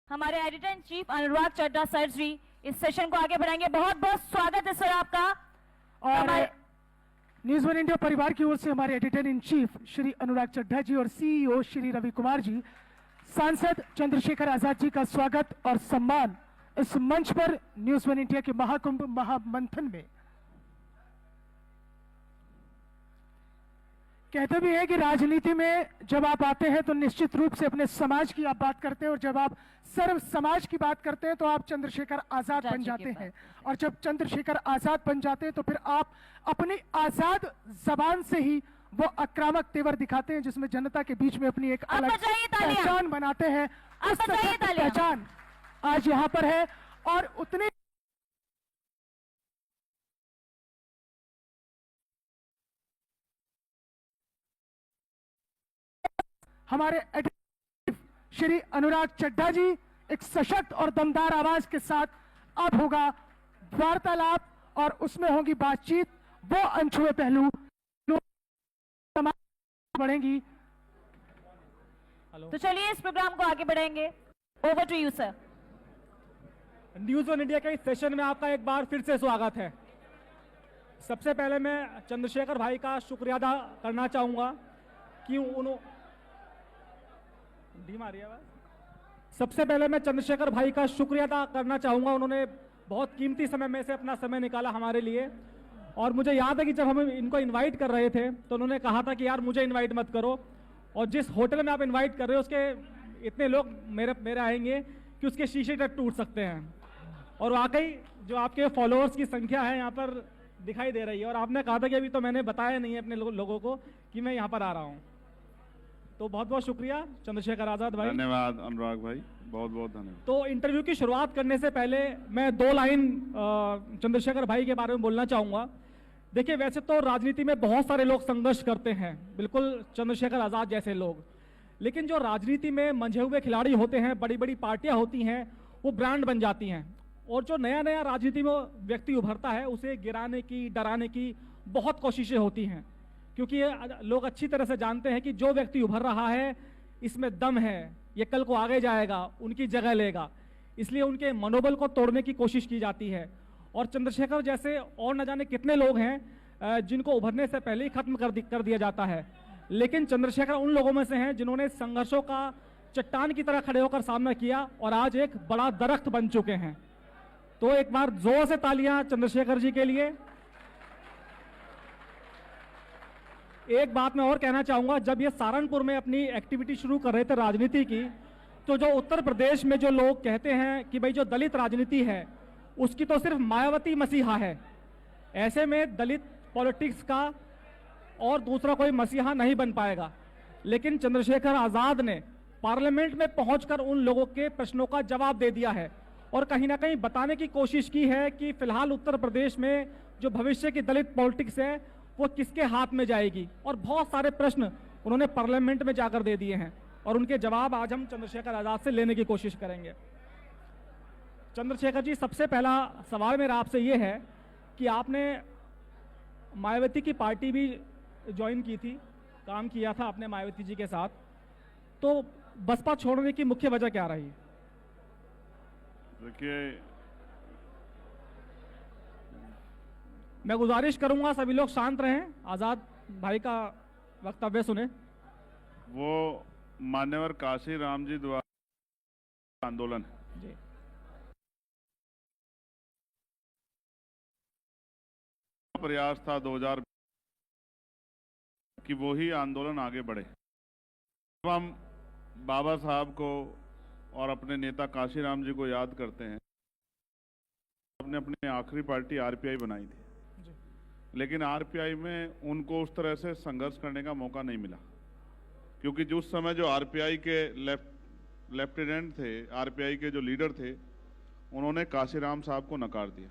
हमारे editor in chief Anurag Chadha sir ji इस session को आगे बढ़ाएंगे। बहुत बहुत स्वागत है सर आपका। और न्यूज वन इंडिया परिवार की ओर से हमारे editor in chief Shri Anurag Chadha जी और सीईओ श्री रवि कुमार जी, सांसद चंद्रशेखर आजाद जी का स्वागत और सम्मान इस मंच पर न्यूज वन इंडिया के महाकुंभ महामंथन में। कहते भी हैं कि राजनीति में जब आप आते हैं तो निश्चित रूप से अपने समाज की आप बात करते हैं, और जब आप सर्व समाज की बात करते हैं तो आप चंद्रशेखर आजाद बन जाते हैं। और जब चंद्रशेखर आजाद बन जाते हैं तो फिर आप अपनी आजाद जबान से ही वो आक्रामक तेवर दिखाते हैं जिसमें जनता के बीच में अपनी एक अलग पहचान बनाते हैं। उस पहचान आज यहाँ पर है और उतने हमारे श्री अनुराग चड्ढा जी एक सशक्त और दमदार आवाज के साथ अब होगा वार्तालाप और उसमें होगी बातचीत, वो अनछुए पहलू बढ़ेंगी। तो चलिए इस प्रोग्राम को आगे बढ़ाएंगे। Over to you sir. News one India के इस सेशन में आपका एक बार फिर से स्वागत है। सबसे पहले मैं चंद्रशेखर भाई का शुक्रिया अदा करना चाहूंगा कि सबसे पहले मैं चंद्रशेखर भाई का शुक्रिया अदा करना चाहूंगा। उन्होंने बहुत कीमती समय में से अपना समय निकाला हमारे लिए। और मुझे याद है कि जब हम इनको इनवाइट कर रहे थे तो उन्होंने कहा था कि यार मुझे इनवाइट मत करो, और जिस होटल में आप इनवाइट कर रहे हो उसके इतने लोग मेरे आएंगे कि उसके शीशे तक टूट सकते हैं। और वाकई जो आपके फॉलोअर्स की संख्या है यहाँ पर दिखाई दे रही है। और आपने कहा था कि अभी तो मैंने बताया नहीं है अपने लोगों को कि मैं यहाँ पर आ रहा हूँ। तो बहुत बहुत शुक्रिया चंद्रशेखर आजाद भाई। धन्यवाद अनुराग भाई, बहुत बहुत धन्यवाद। तो इंटरव्यू की शुरुआत करने से पहले मैं 2 लाइन चंद्रशेखर भाई के बारे में बोलना चाहूंगा। देखिए, वैसे तो राजनीति में बहुत सारे लोग संघर्ष करते हैं, बिल्कुल चंद्रशेखर आजाद जैसे लोग, लेकिन जो राजनीति में मंझे हुए खिलाड़ी होते हैं, बड़ी बड़ी पार्टियां होती हैं, वो ब्रांड बन जाती हैं। और जो नया नया राजनीति में व्यक्ति उभरता है उसे गिराने की, डराने की बहुत कोशिशें होती हैं, क्योंकि ये लोग अच्छी तरह से जानते हैं कि जो व्यक्ति उभर रहा है इसमें दम है, ये कल को आगे जाएगा, उनकी जगह लेगा। इसलिए उनके मनोबल को तोड़ने की कोशिश की जाती है। और चंद्रशेखर जैसे और न जाने कितने लोग हैं जिनको उभरने से पहले ही खत्म कर दिया जाता है, लेकिन चंद्रशेखर उन लोगों में से हैं जिन्होंने संघर्षों का चट्टान की तरह खड़े होकर सामना किया और आज एक बड़ा दरख्त बन चुके हैं। तो एक बार जोर से तालियां चंद्रशेखर जी के लिए। एक बात मैं और कहना चाहूंगा, जब ये सहारनपुर में अपनी एक्टिविटी शुरू कर रहे थे राजनीति की, तो जो उत्तर प्रदेश में जो लोग कहते हैं कि भाई जो दलित राजनीति है उसकी तो सिर्फ मायावती मसीहा है, ऐसे में दलित पॉलिटिक्स का और दूसरा कोई मसीहा नहीं बन पाएगा। लेकिन चंद्रशेखर आजाद ने पार्लियामेंट में पहुंचकर उन लोगों के प्रश्नों का जवाब दे दिया है और कहीं ना कहीं बताने की कोशिश की है कि फिलहाल उत्तर प्रदेश में जो भविष्य की दलित पॉलिटिक्स है वो किसके हाथ में जाएगी। और बहुत सारे प्रश्न उन्होंने पार्लियामेंट में जाकर दे दिए हैं और उनके जवाब आज हम चंद्रशेखर आजाद से लेने की कोशिश करेंगे। चंद्रशेखर जी, सबसे पहला सवाल मेरा आपसे ये है कि आपने मायावती की पार्टी भी ज्वाइन की थी, काम किया था आपने मायावती जी के साथ, तो बसपा छोड़ने की मुख्य वजह क्या रही? देखिए, मैं गुजारिश करूंगा सभी लोग शांत रहें, आजाद भाई का वक्तव्य सुने। वो मान्यवर काशी राम जी द्वारा आंदोलन जी, प्रयास था 2000 कि वो ही आंदोलन आगे बढ़े। जब हम बाबा साहब को और अपने नेता काशी राम जी को याद करते हैं, आपने अपनी आखिरी पार्टी आरपीआई बनाई थी, लेकिन आरपीआई में उनको उस तरह से संघर्ष करने का मौका नहीं मिला, क्योंकि जिस समय जो आरपीआई के लेफ्टिनेंट थे, आरपीआई के जो लीडर थे, उन्होंने काशीराम साहब को नकार दिया।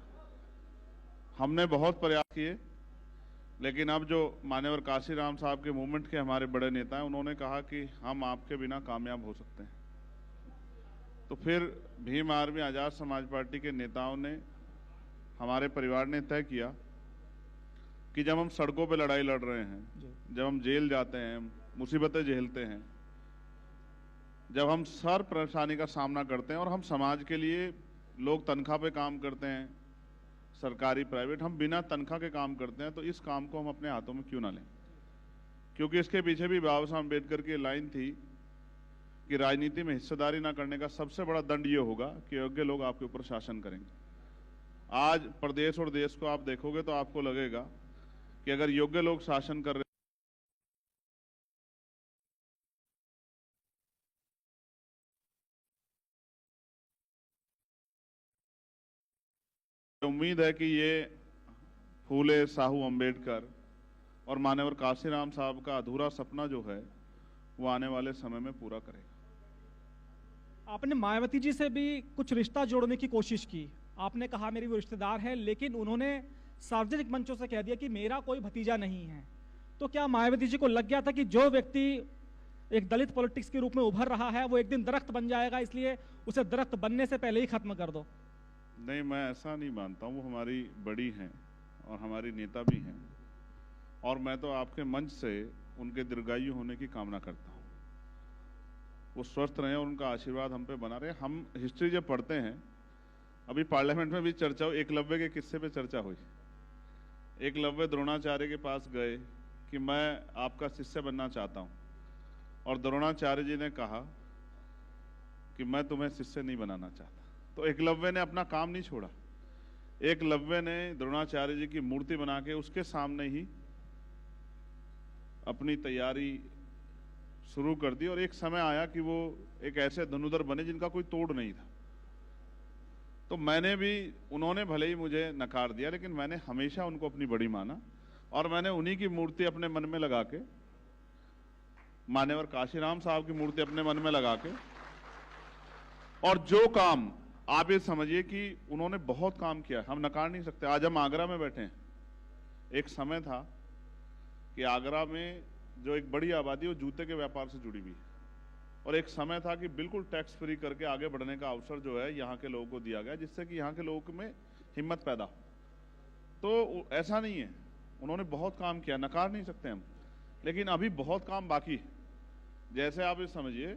हमने बहुत प्रयास किए, लेकिन अब जो मान्यवर काशीराम साहब के मूवमेंट के हमारे बड़े नेता हैं, उन्होंने कहा कि हम आपके बिना कामयाब हो सकते हैं। तो फिर भीम आर्मी आजाद समाज पार्टी के नेताओं ने, हमारे परिवार ने तय किया कि जब हम सड़कों पे लड़ाई लड़ रहे हैं, जब हम जेल जाते हैं, मुसीबतें झेलते हैं, जब हम सर परेशानी का सामना करते हैं और हम समाज के लिए, लोग तनख्वाह पे काम करते हैं, सरकारी प्राइवेट, हम बिना तनख्वाह के काम करते हैं, तो इस काम को हम अपने हाथों में क्यों ना लें? क्योंकि इसके पीछे भी बाबा साहब अम्बेडकर की लाइन थी कि राजनीति में हिस्सेदारी ना करने का सबसे बड़ा दंड ये होगा कि योग्य लोग आपके ऊपर शासन करेंगे। आज प्रदेश और देश को आप देखोगे तो आपको लगेगा कि अगर योग्य लोग शासन कर रहे, उम्मीद है कि ये फूले साहू अम्बेडकर और मान्यवर काशीराम साहब का अधूरा सपना जो है वो आने वाले समय में पूरा करेगा। आपने मायावती जी से भी कुछ रिश्ता जोड़ने की कोशिश की। आपने कहा मेरी वो रिश्तेदार है, लेकिन उन्होंने सार्वजनिक मंचों से कह दिया कि मेरा कोई भतीजा नहीं है। तो क्या मायावती जी को लग गया था कि जो व्यक्ति एक दलित पॉलिटिक्स के रूप में उभर रहा है वो एक दिन दरख्त बन जाएगा, इसलिए उसे दरख्त बनने से पहले ही खत्म कर दो? नहीं, मैं ऐसा नहीं मानता हूँ। वो हमारी बड़ी हैं और हमारी नेता भी हैं, और मैं तो आपके मंच से उनके दीर्घायु होने की कामना करता हूँ। वो स्वस्थ रहें और उनका आशीर्वाद हम पे बना रहे। हम हिस्ट्री जब पढ़ते हैं, अभी पार्लियामेंट में भी चर्चा हुई, एकलव्य के किस्से पे चर्चा हुई। एकलव्य द्रोणाचार्य के पास गए कि मैं आपका शिष्य बनना चाहता हूँ, और द्रोणाचार्य जी ने कहा कि मैं तुम्हें शिष्य नहीं बनाना चाहता। तो एकलव्य ने अपना काम नहीं छोड़ा। एकलव्य ने द्रोणाचार्य जी की मूर्ति बना के उसके सामने ही अपनी तैयारी शुरू कर दी, और एक समय आया कि वो एक ऐसे धनुधर बने जिनका कोई तोड़ नहीं था। तो मैंने भी, उन्होंने भले ही मुझे नकार दिया, लेकिन मैंने हमेशा उनको अपनी बड़ी माना, और मैंने उन्हीं की मूर्ति अपने मन में लगा के, मान्यवर काशीराम साहब की मूर्ति अपने मन में लगा के, और जो काम, आप ये समझिए कि उन्होंने बहुत काम किया, हम नकार नहीं सकते। आज हम आगरा में बैठे हैं। एक समय था कि आगरा में जो एक बड़ी आबादी वो जूते के व्यापार से जुड़ी हुई है, और एक समय था कि बिल्कुल टैक्स फ्री करके आगे बढ़ने का अवसर जो है यहाँ के लोगों को दिया गया, जिससे कि यहाँ के लोगों में हिम्मत पैदा हो। तो ऐसा नहीं है, उन्होंने बहुत काम किया, नकार नहीं सकते हम, लेकिन अभी बहुत काम बाकी है। जैसे आप ये समझिए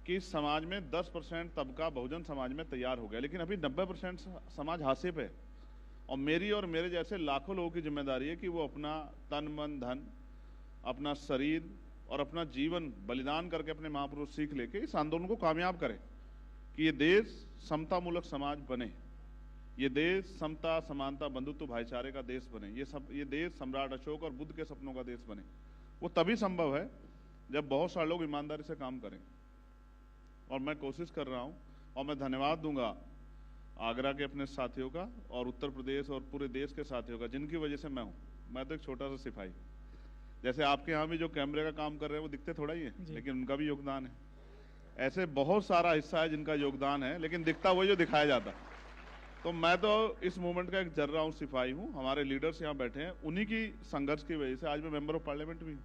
कि समाज में 10% तबका बहुजन समाज में तैयार हो गया, लेकिन अभी 90% समाज हाशिए पे है। और मेरी और मेरे जैसे लाखों लोगों की जिम्मेदारी है कि वो अपना तन मन धन, अपना शरीर और अपना जीवन बलिदान करके अपने महापुरुष सीख लेके इस आंदोलन को कामयाब करें कि ये देश समतामूलक समाज बने, ये देश समता, समानता, बंधुत्व, भाईचारे का देश बने, ये देश सम्राट अशोक और बुद्ध के सपनों का देश बने। वो तभी संभव है जब बहुत सारे लोग ईमानदारी से काम करें, और मैं कोशिश कर रहा हूं, और मैं धन्यवाद दूंगा आगरा के अपने साथियों का और उत्तर प्रदेश और पूरे देश के साथियों का, जिनकी वजह से मैं हूं। मैं तो एक छोटा सा सिपाही, जैसे आपके यहाँ भी जो कैमरे का काम कर रहे हैं वो दिखते थोड़ा ही है, लेकिन उनका भी योगदान है। ऐसे बहुत सारा हिस्सा है जिनका योगदान है, लेकिन दिखता वही जो दिखाया जाता। तो मैं तो इस मूवमेंट का एक जर्रा हूँ, सिपाही हूँ। हमारे लीडर्स यहाँ बैठे हैं, उन्हीं की संघर्ष की वजह से आज मैं मेंबर ऑफ पार्लियामेंट भी हूँ।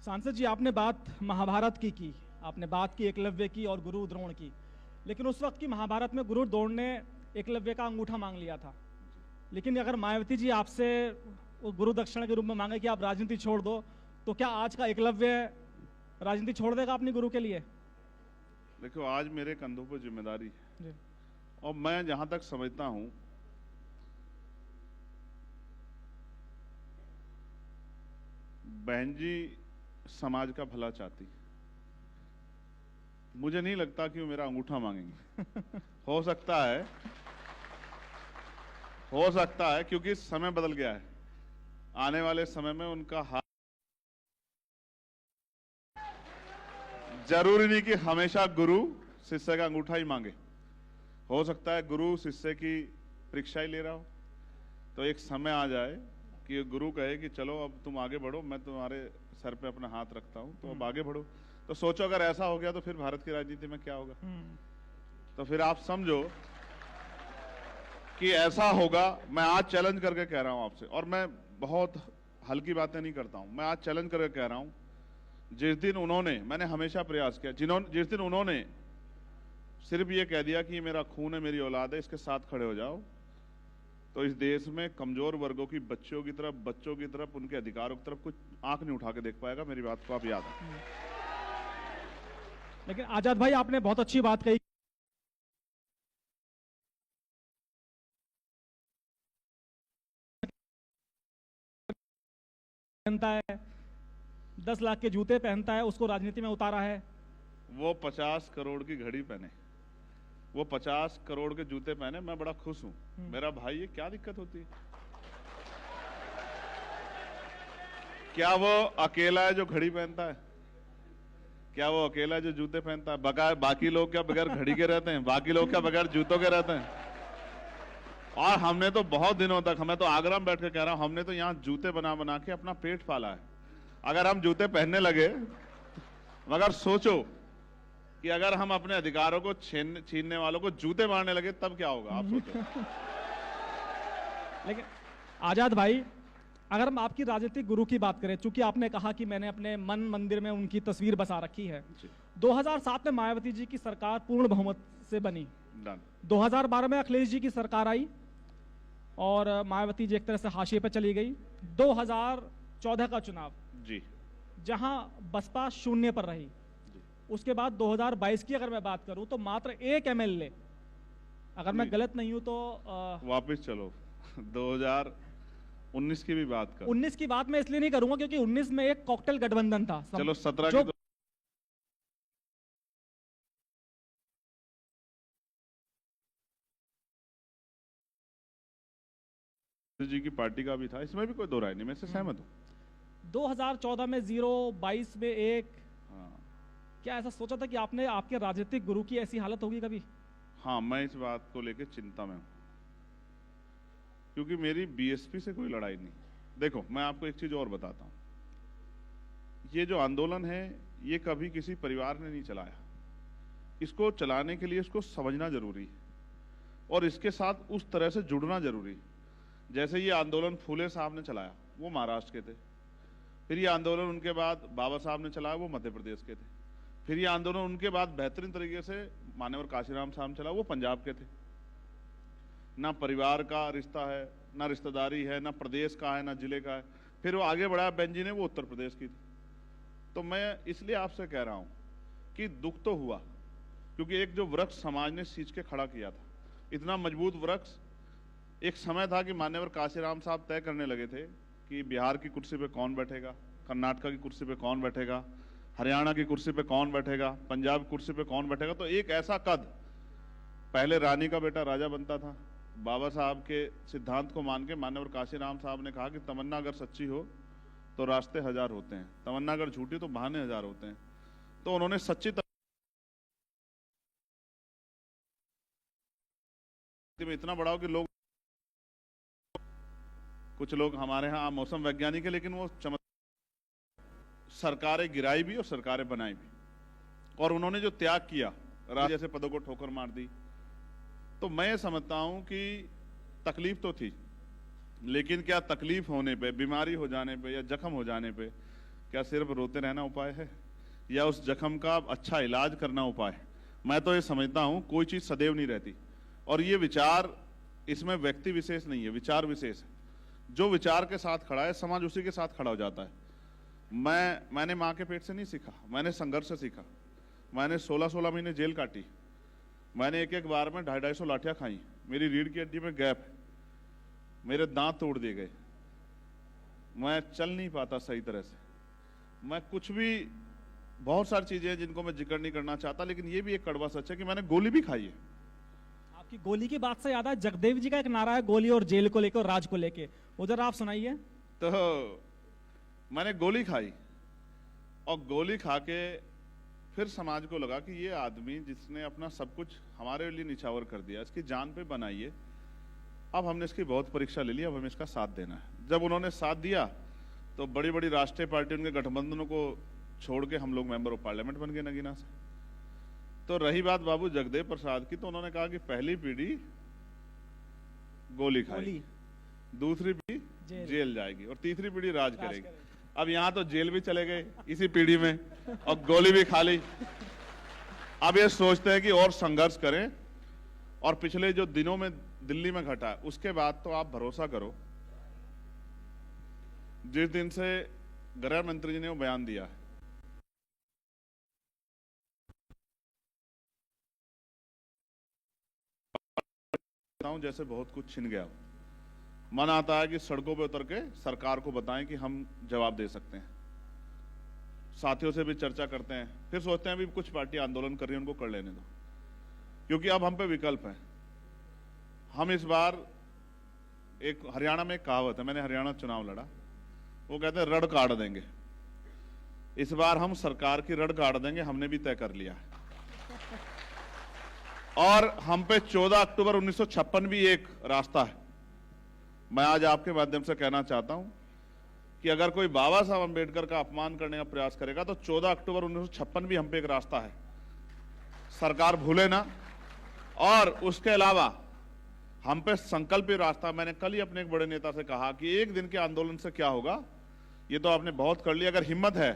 सांसद जी, आपने बात महाभारत की, आपने बात की एकलव्य की और गुरु द्रोण की, लेकिन उस वक्त की महाभारत में गुरु द्रोण ने एकलव्य का अंगूठा मांग लिया था। लेकिन अगर मायावती जी आपसे गुरु दक्षिणा के रूप में मांगे कि आप राजनीति छोड़ दो, तो क्या आज का एकलव्य राजनीति छोड़ देगा अपने गुरु के लिए? देखो, आज मेरे कंधों पर जिम्मेदारी है, और मैं जहां तक समझता हूं, बहन जी समाज का भला चाहती है। मुझे नहीं लगता कि वो मेरा अंगूठा मांगेंगे। हो सकता है क्योंकि समय बदल गया है। आने वाले समय में उनका हाथ, जरूरी नहीं कि हमेशा गुरु शिष्य का अंगूठा ही मांगे। हो सकता है गुरु शिष्य की परीक्षा ही ले रहा हो, तो एक समय आ जाए कि गुरु कहे कि चलो अब तुम आगे बढ़ो, मैं तुम्हारे सर पे अपना हाथ रखता हूं, तो अब आगे बढ़ो। तो सोचो अगर ऐसा हो गया तो फिर भारत की राजनीति में क्या होगा। तो फिर आप समझो कि ऐसा होगा। मैं आज चैलेंज करके कह रहा हूं आपसे, और मैं बहुत हल्की बातें नहीं करता हूं, मैं आज चैलेंज करके कह रहा हूं, जिस दिन उन्होंने, मैंने हमेशा प्रयास किया, जिस दिन उन्होंने सिर्फ ये कह दिया कि ये मेरा खून है, मेरी औलाद है, इसके साथ खड़े हो जाओ, तो इस देश में कमजोर वर्गों की बच्चों की तरफ, उनके अधिकारों की तरफ कुछ आंख नहीं उठा के देख पाएगा। मेरी बात को आप याद रखें। लेकिन आजाद भाई आपने बहुत अच्छी बात कही, पहनता है 10 लाख के जूते पहनता है, उसको राजनीति में उतारा है। वो 50 करोड़ की घड़ी पहने, वो 50 करोड़ के जूते पहने, मैं बड़ा खुश हूं। मेरा भाई, ये क्या दिक्कत होती है? क्या वो अकेला है जो घड़ी पहनता है? क्या वो अकेला है जो जूते पहनता है? बगैर बाकी लोग क्या बगैर घड़ी के रहते हैं? बाकी लोग क्या बगैर जूतों के रहते हैं? और हमने तो बहुत दिनों तक, मैं तो आगरा में बैठ के कह रहा हूं, हमने तो यहाँ जूते बना बना के अपना पेट पाला है। अगर हम जूते पहनने लगे, मगर सोचो कि अगर हम अपने अधिकारों को छीनने वालों को जूते मारने लगे, तब क्या होगा? आप सोचो। लेकिन आजाद भाई, अगर हम आपकी राजनीतिक गुरु की बात करें, चूंकि आपने कहा कि मैंने अपने मन मंदिर में उनकी तस्वीर बसा रखी है, 2007 में मायावती जी की सरकार पूर्ण बहुमत से बनी, 2012 में अखिलेश जी की सरकार आई और मायावती जी एक तरह से हाशिए पर चली गई। 2014 का चुनाव जी, जहां बसपा शून्य पर रही, उसके बाद 2022 की अगर मैं बात करूं तो मात्र एक एमएलए, अगर मैं गलत नहीं हूं तो वापस चलो 2019 की भी बात कर। 19 की बात मैं इसलिए नहीं करूंगा क्योंकि 19 में एक कॉकटेल गठबंधन था। चलो 17 जो की जी की पार्टी का भी था, इसमें भी कोई दो राय नहीं, मैं इससे सहमत हूं। 2014 में 0, 22 में 1। हाँ, क्या ऐसा सोचा था कि आपने आपके राजनीतिक गुरु की ऐसी हालत होगी कभी? हाँ, मैं इस बात को लेकर चिंता में हूं, क्योंकि मेरी बीएसपी से कोई लड़ाई नहीं। देखो, मैं आपको एक चीज और बताता हूं, ये जो आंदोलन है, ये कभी किसी परिवार ने नहीं चलाया। इसको चलाने के लिए इसको समझना जरूरी है और इसके साथ उस तरह से जुड़ना जरूरी है। जैसे ये आंदोलन फूले साहब ने चलाया, वो महाराष्ट्र के थे। फिर ये आंदोलन उनके बाद बाबा साहब ने चलाया, वो मध्य प्रदेश के थे। फिर ये आंदोलन उनके बाद बेहतरीन तरीके से मान्यवर काशीराम साहब ने चलाया, वो पंजाब के थे। ना परिवार का रिश्ता है, ना रिश्तेदारी है, ना प्रदेश का है, ना जिले का है। फिर वो आगे बढ़ाया बेंजी ने, वो उत्तर प्रदेश की थी। तो मैं इसलिए आपसे कह रहा हूं कि दुख तो हुआ, क्योंकि एक जो वृक्ष समाज ने सींच के खड़ा किया था, इतना मजबूत वृक्ष। एक समय था कि मान्यवर काशीराम साहब तय करने लगे थे कि बिहार की कुर्सी पे कौन बैठेगा, कर्नाटक की कुर्सी पे कौन बैठेगा, हरियाणा की कुर्सी पे कौन बैठेगा, पंजाब की कुर्सी पे कौन बैठेगा। तो एक ऐसा कद, पहले रानी का बेटा राजा बनता था। बाबा साहब के सिद्धांत को मान के मान्यवर काशीराम साहब ने कहा कि तमन्ना अगर सच्ची हो तो रास्ते हजार होते हैं, तमन्ना अगर झूठी तो बहाने हजार होते हैं। तो उन्होंने सच्ची में इतना बढ़ाओ कि लोग, कुछ लोग हमारे यहाँ मौसम वैज्ञानिक है, लेकिन वो सरकारें गिराई भी और सरकारें बनाई भी, और उन्होंने जो त्याग किया, जैसे पदों को ठोकर मार दी। तो मैं ये समझता हूं कि तकलीफ तो थी, लेकिन क्या तकलीफ होने पे, बीमारी हो जाने पे या जख्म हो जाने पे क्या सिर्फ रोते रहना उपाय है, या उस जख्म का अच्छा इलाज करना उपाय है? मैं तो ये समझता हूं कोई चीज सदैव नहीं रहती, और ये विचार, इसमें व्यक्ति विशेष नहीं है, विचार विशेष है। जो विचार के साथ खड़ा है, समाज उसी के साथ खड़ा हो जाता है। मैंने माँ के पेट से नहीं सीखा, मैंने संघर्ष से सीखा। मैंने 16-16 महीने जेल काटी, मैंने एक बार में 250-250 लाठियां खाई, मेरी रीढ़ की हड्डी में गैप है, मेरे दांत तोड़ दिए गए, मैं चल नहीं पाता सही तरह से, मैं कुछ भी, बहुत सारी चीजें हैं जिनको मैं जिक्र नहीं करना चाहता, लेकिन ये भी एक कड़वा सच है कि मैंने गोली भी खाई है। आपकी गोली की बात से याद है, जगदेव जी का एक नारा है गोली और जेल को लेकर और राज को लेकर, वो जरा आप सुनाइए। तो मैंने गोली खाई, और गोली खा के फिर समाज को लगा कि ये आदमी जिसने अपना सब कुछ हमारे लिए निछावर कर दिया, इसकी जान पे बनाइए, अब हमने इसकी बहुत परीक्षा ले ली, अब हमें इसका साथ देना है। जब उन्होंने साथ दिया तो बड़ी बड़ी राष्ट्रीय पार्टी, उनके गठबंधनों को छोड़ के हम लोग मेंबर ऑफ पार्लियामेंट बन गए नगीना से। तो रही बात बाबू जगदेव प्रसाद की, तो उन्होंने कहा कि पहली पीढ़ी गोली खाएगी, दूसरी पीढ़ी जेल जाएगी और तीसरी पीढ़ी राज करेगी। अब यहाँ तो जेल भी चले गए इसी पीढ़ी में, और गोली भी खा ली। अब ये सोचते हैं कि और संघर्ष करें, और पिछले जो दिनों में दिल्ली में घटा है, उसके बाद तो आप भरोसा करो, जिस दिन से गृह मंत्री जी ने वो बयान दिया है, हूं जैसे बहुत कुछ छिन गया हो। मन आता है कि सड़कों पे उतर के सरकार को बताएं कि हम जवाब दे सकते हैं। साथियों से भी चर्चा करते हैं, फिर सोचते हैं अभी कुछ पार्टी आंदोलन कर रही है, उनको कर लेने दो, क्योंकि अब हम पे विकल्प है। हम इस बार एक हरियाणा में एक कहावत है, मैंने हरियाणा चुनाव लड़ा, वो कहते हैं रड़ काट देंगे। इस बार हम सरकार की रड़ काट देंगे, हमने भी तय कर लिया है। और हम पे 14 अक्टूबर 1956 भी एक रास्ता है। मैं आज आपके माध्यम से कहना चाहता हूं कि अगर कोई बाबा साहब अंबेडकर का अपमान करने का प्रयास करेगा तो 14 अक्टूबर 1956 भी हम पे एक रास्ता है, सरकार भूले ना। और उसके अलावा हम पे संकल्पित रास्ता। मैंने कल ही अपने एक बड़े नेता से कहा कि एक दिन के आंदोलन से क्या होगा, ये तो आपने बहुत कर लिया, अगर हिम्मत है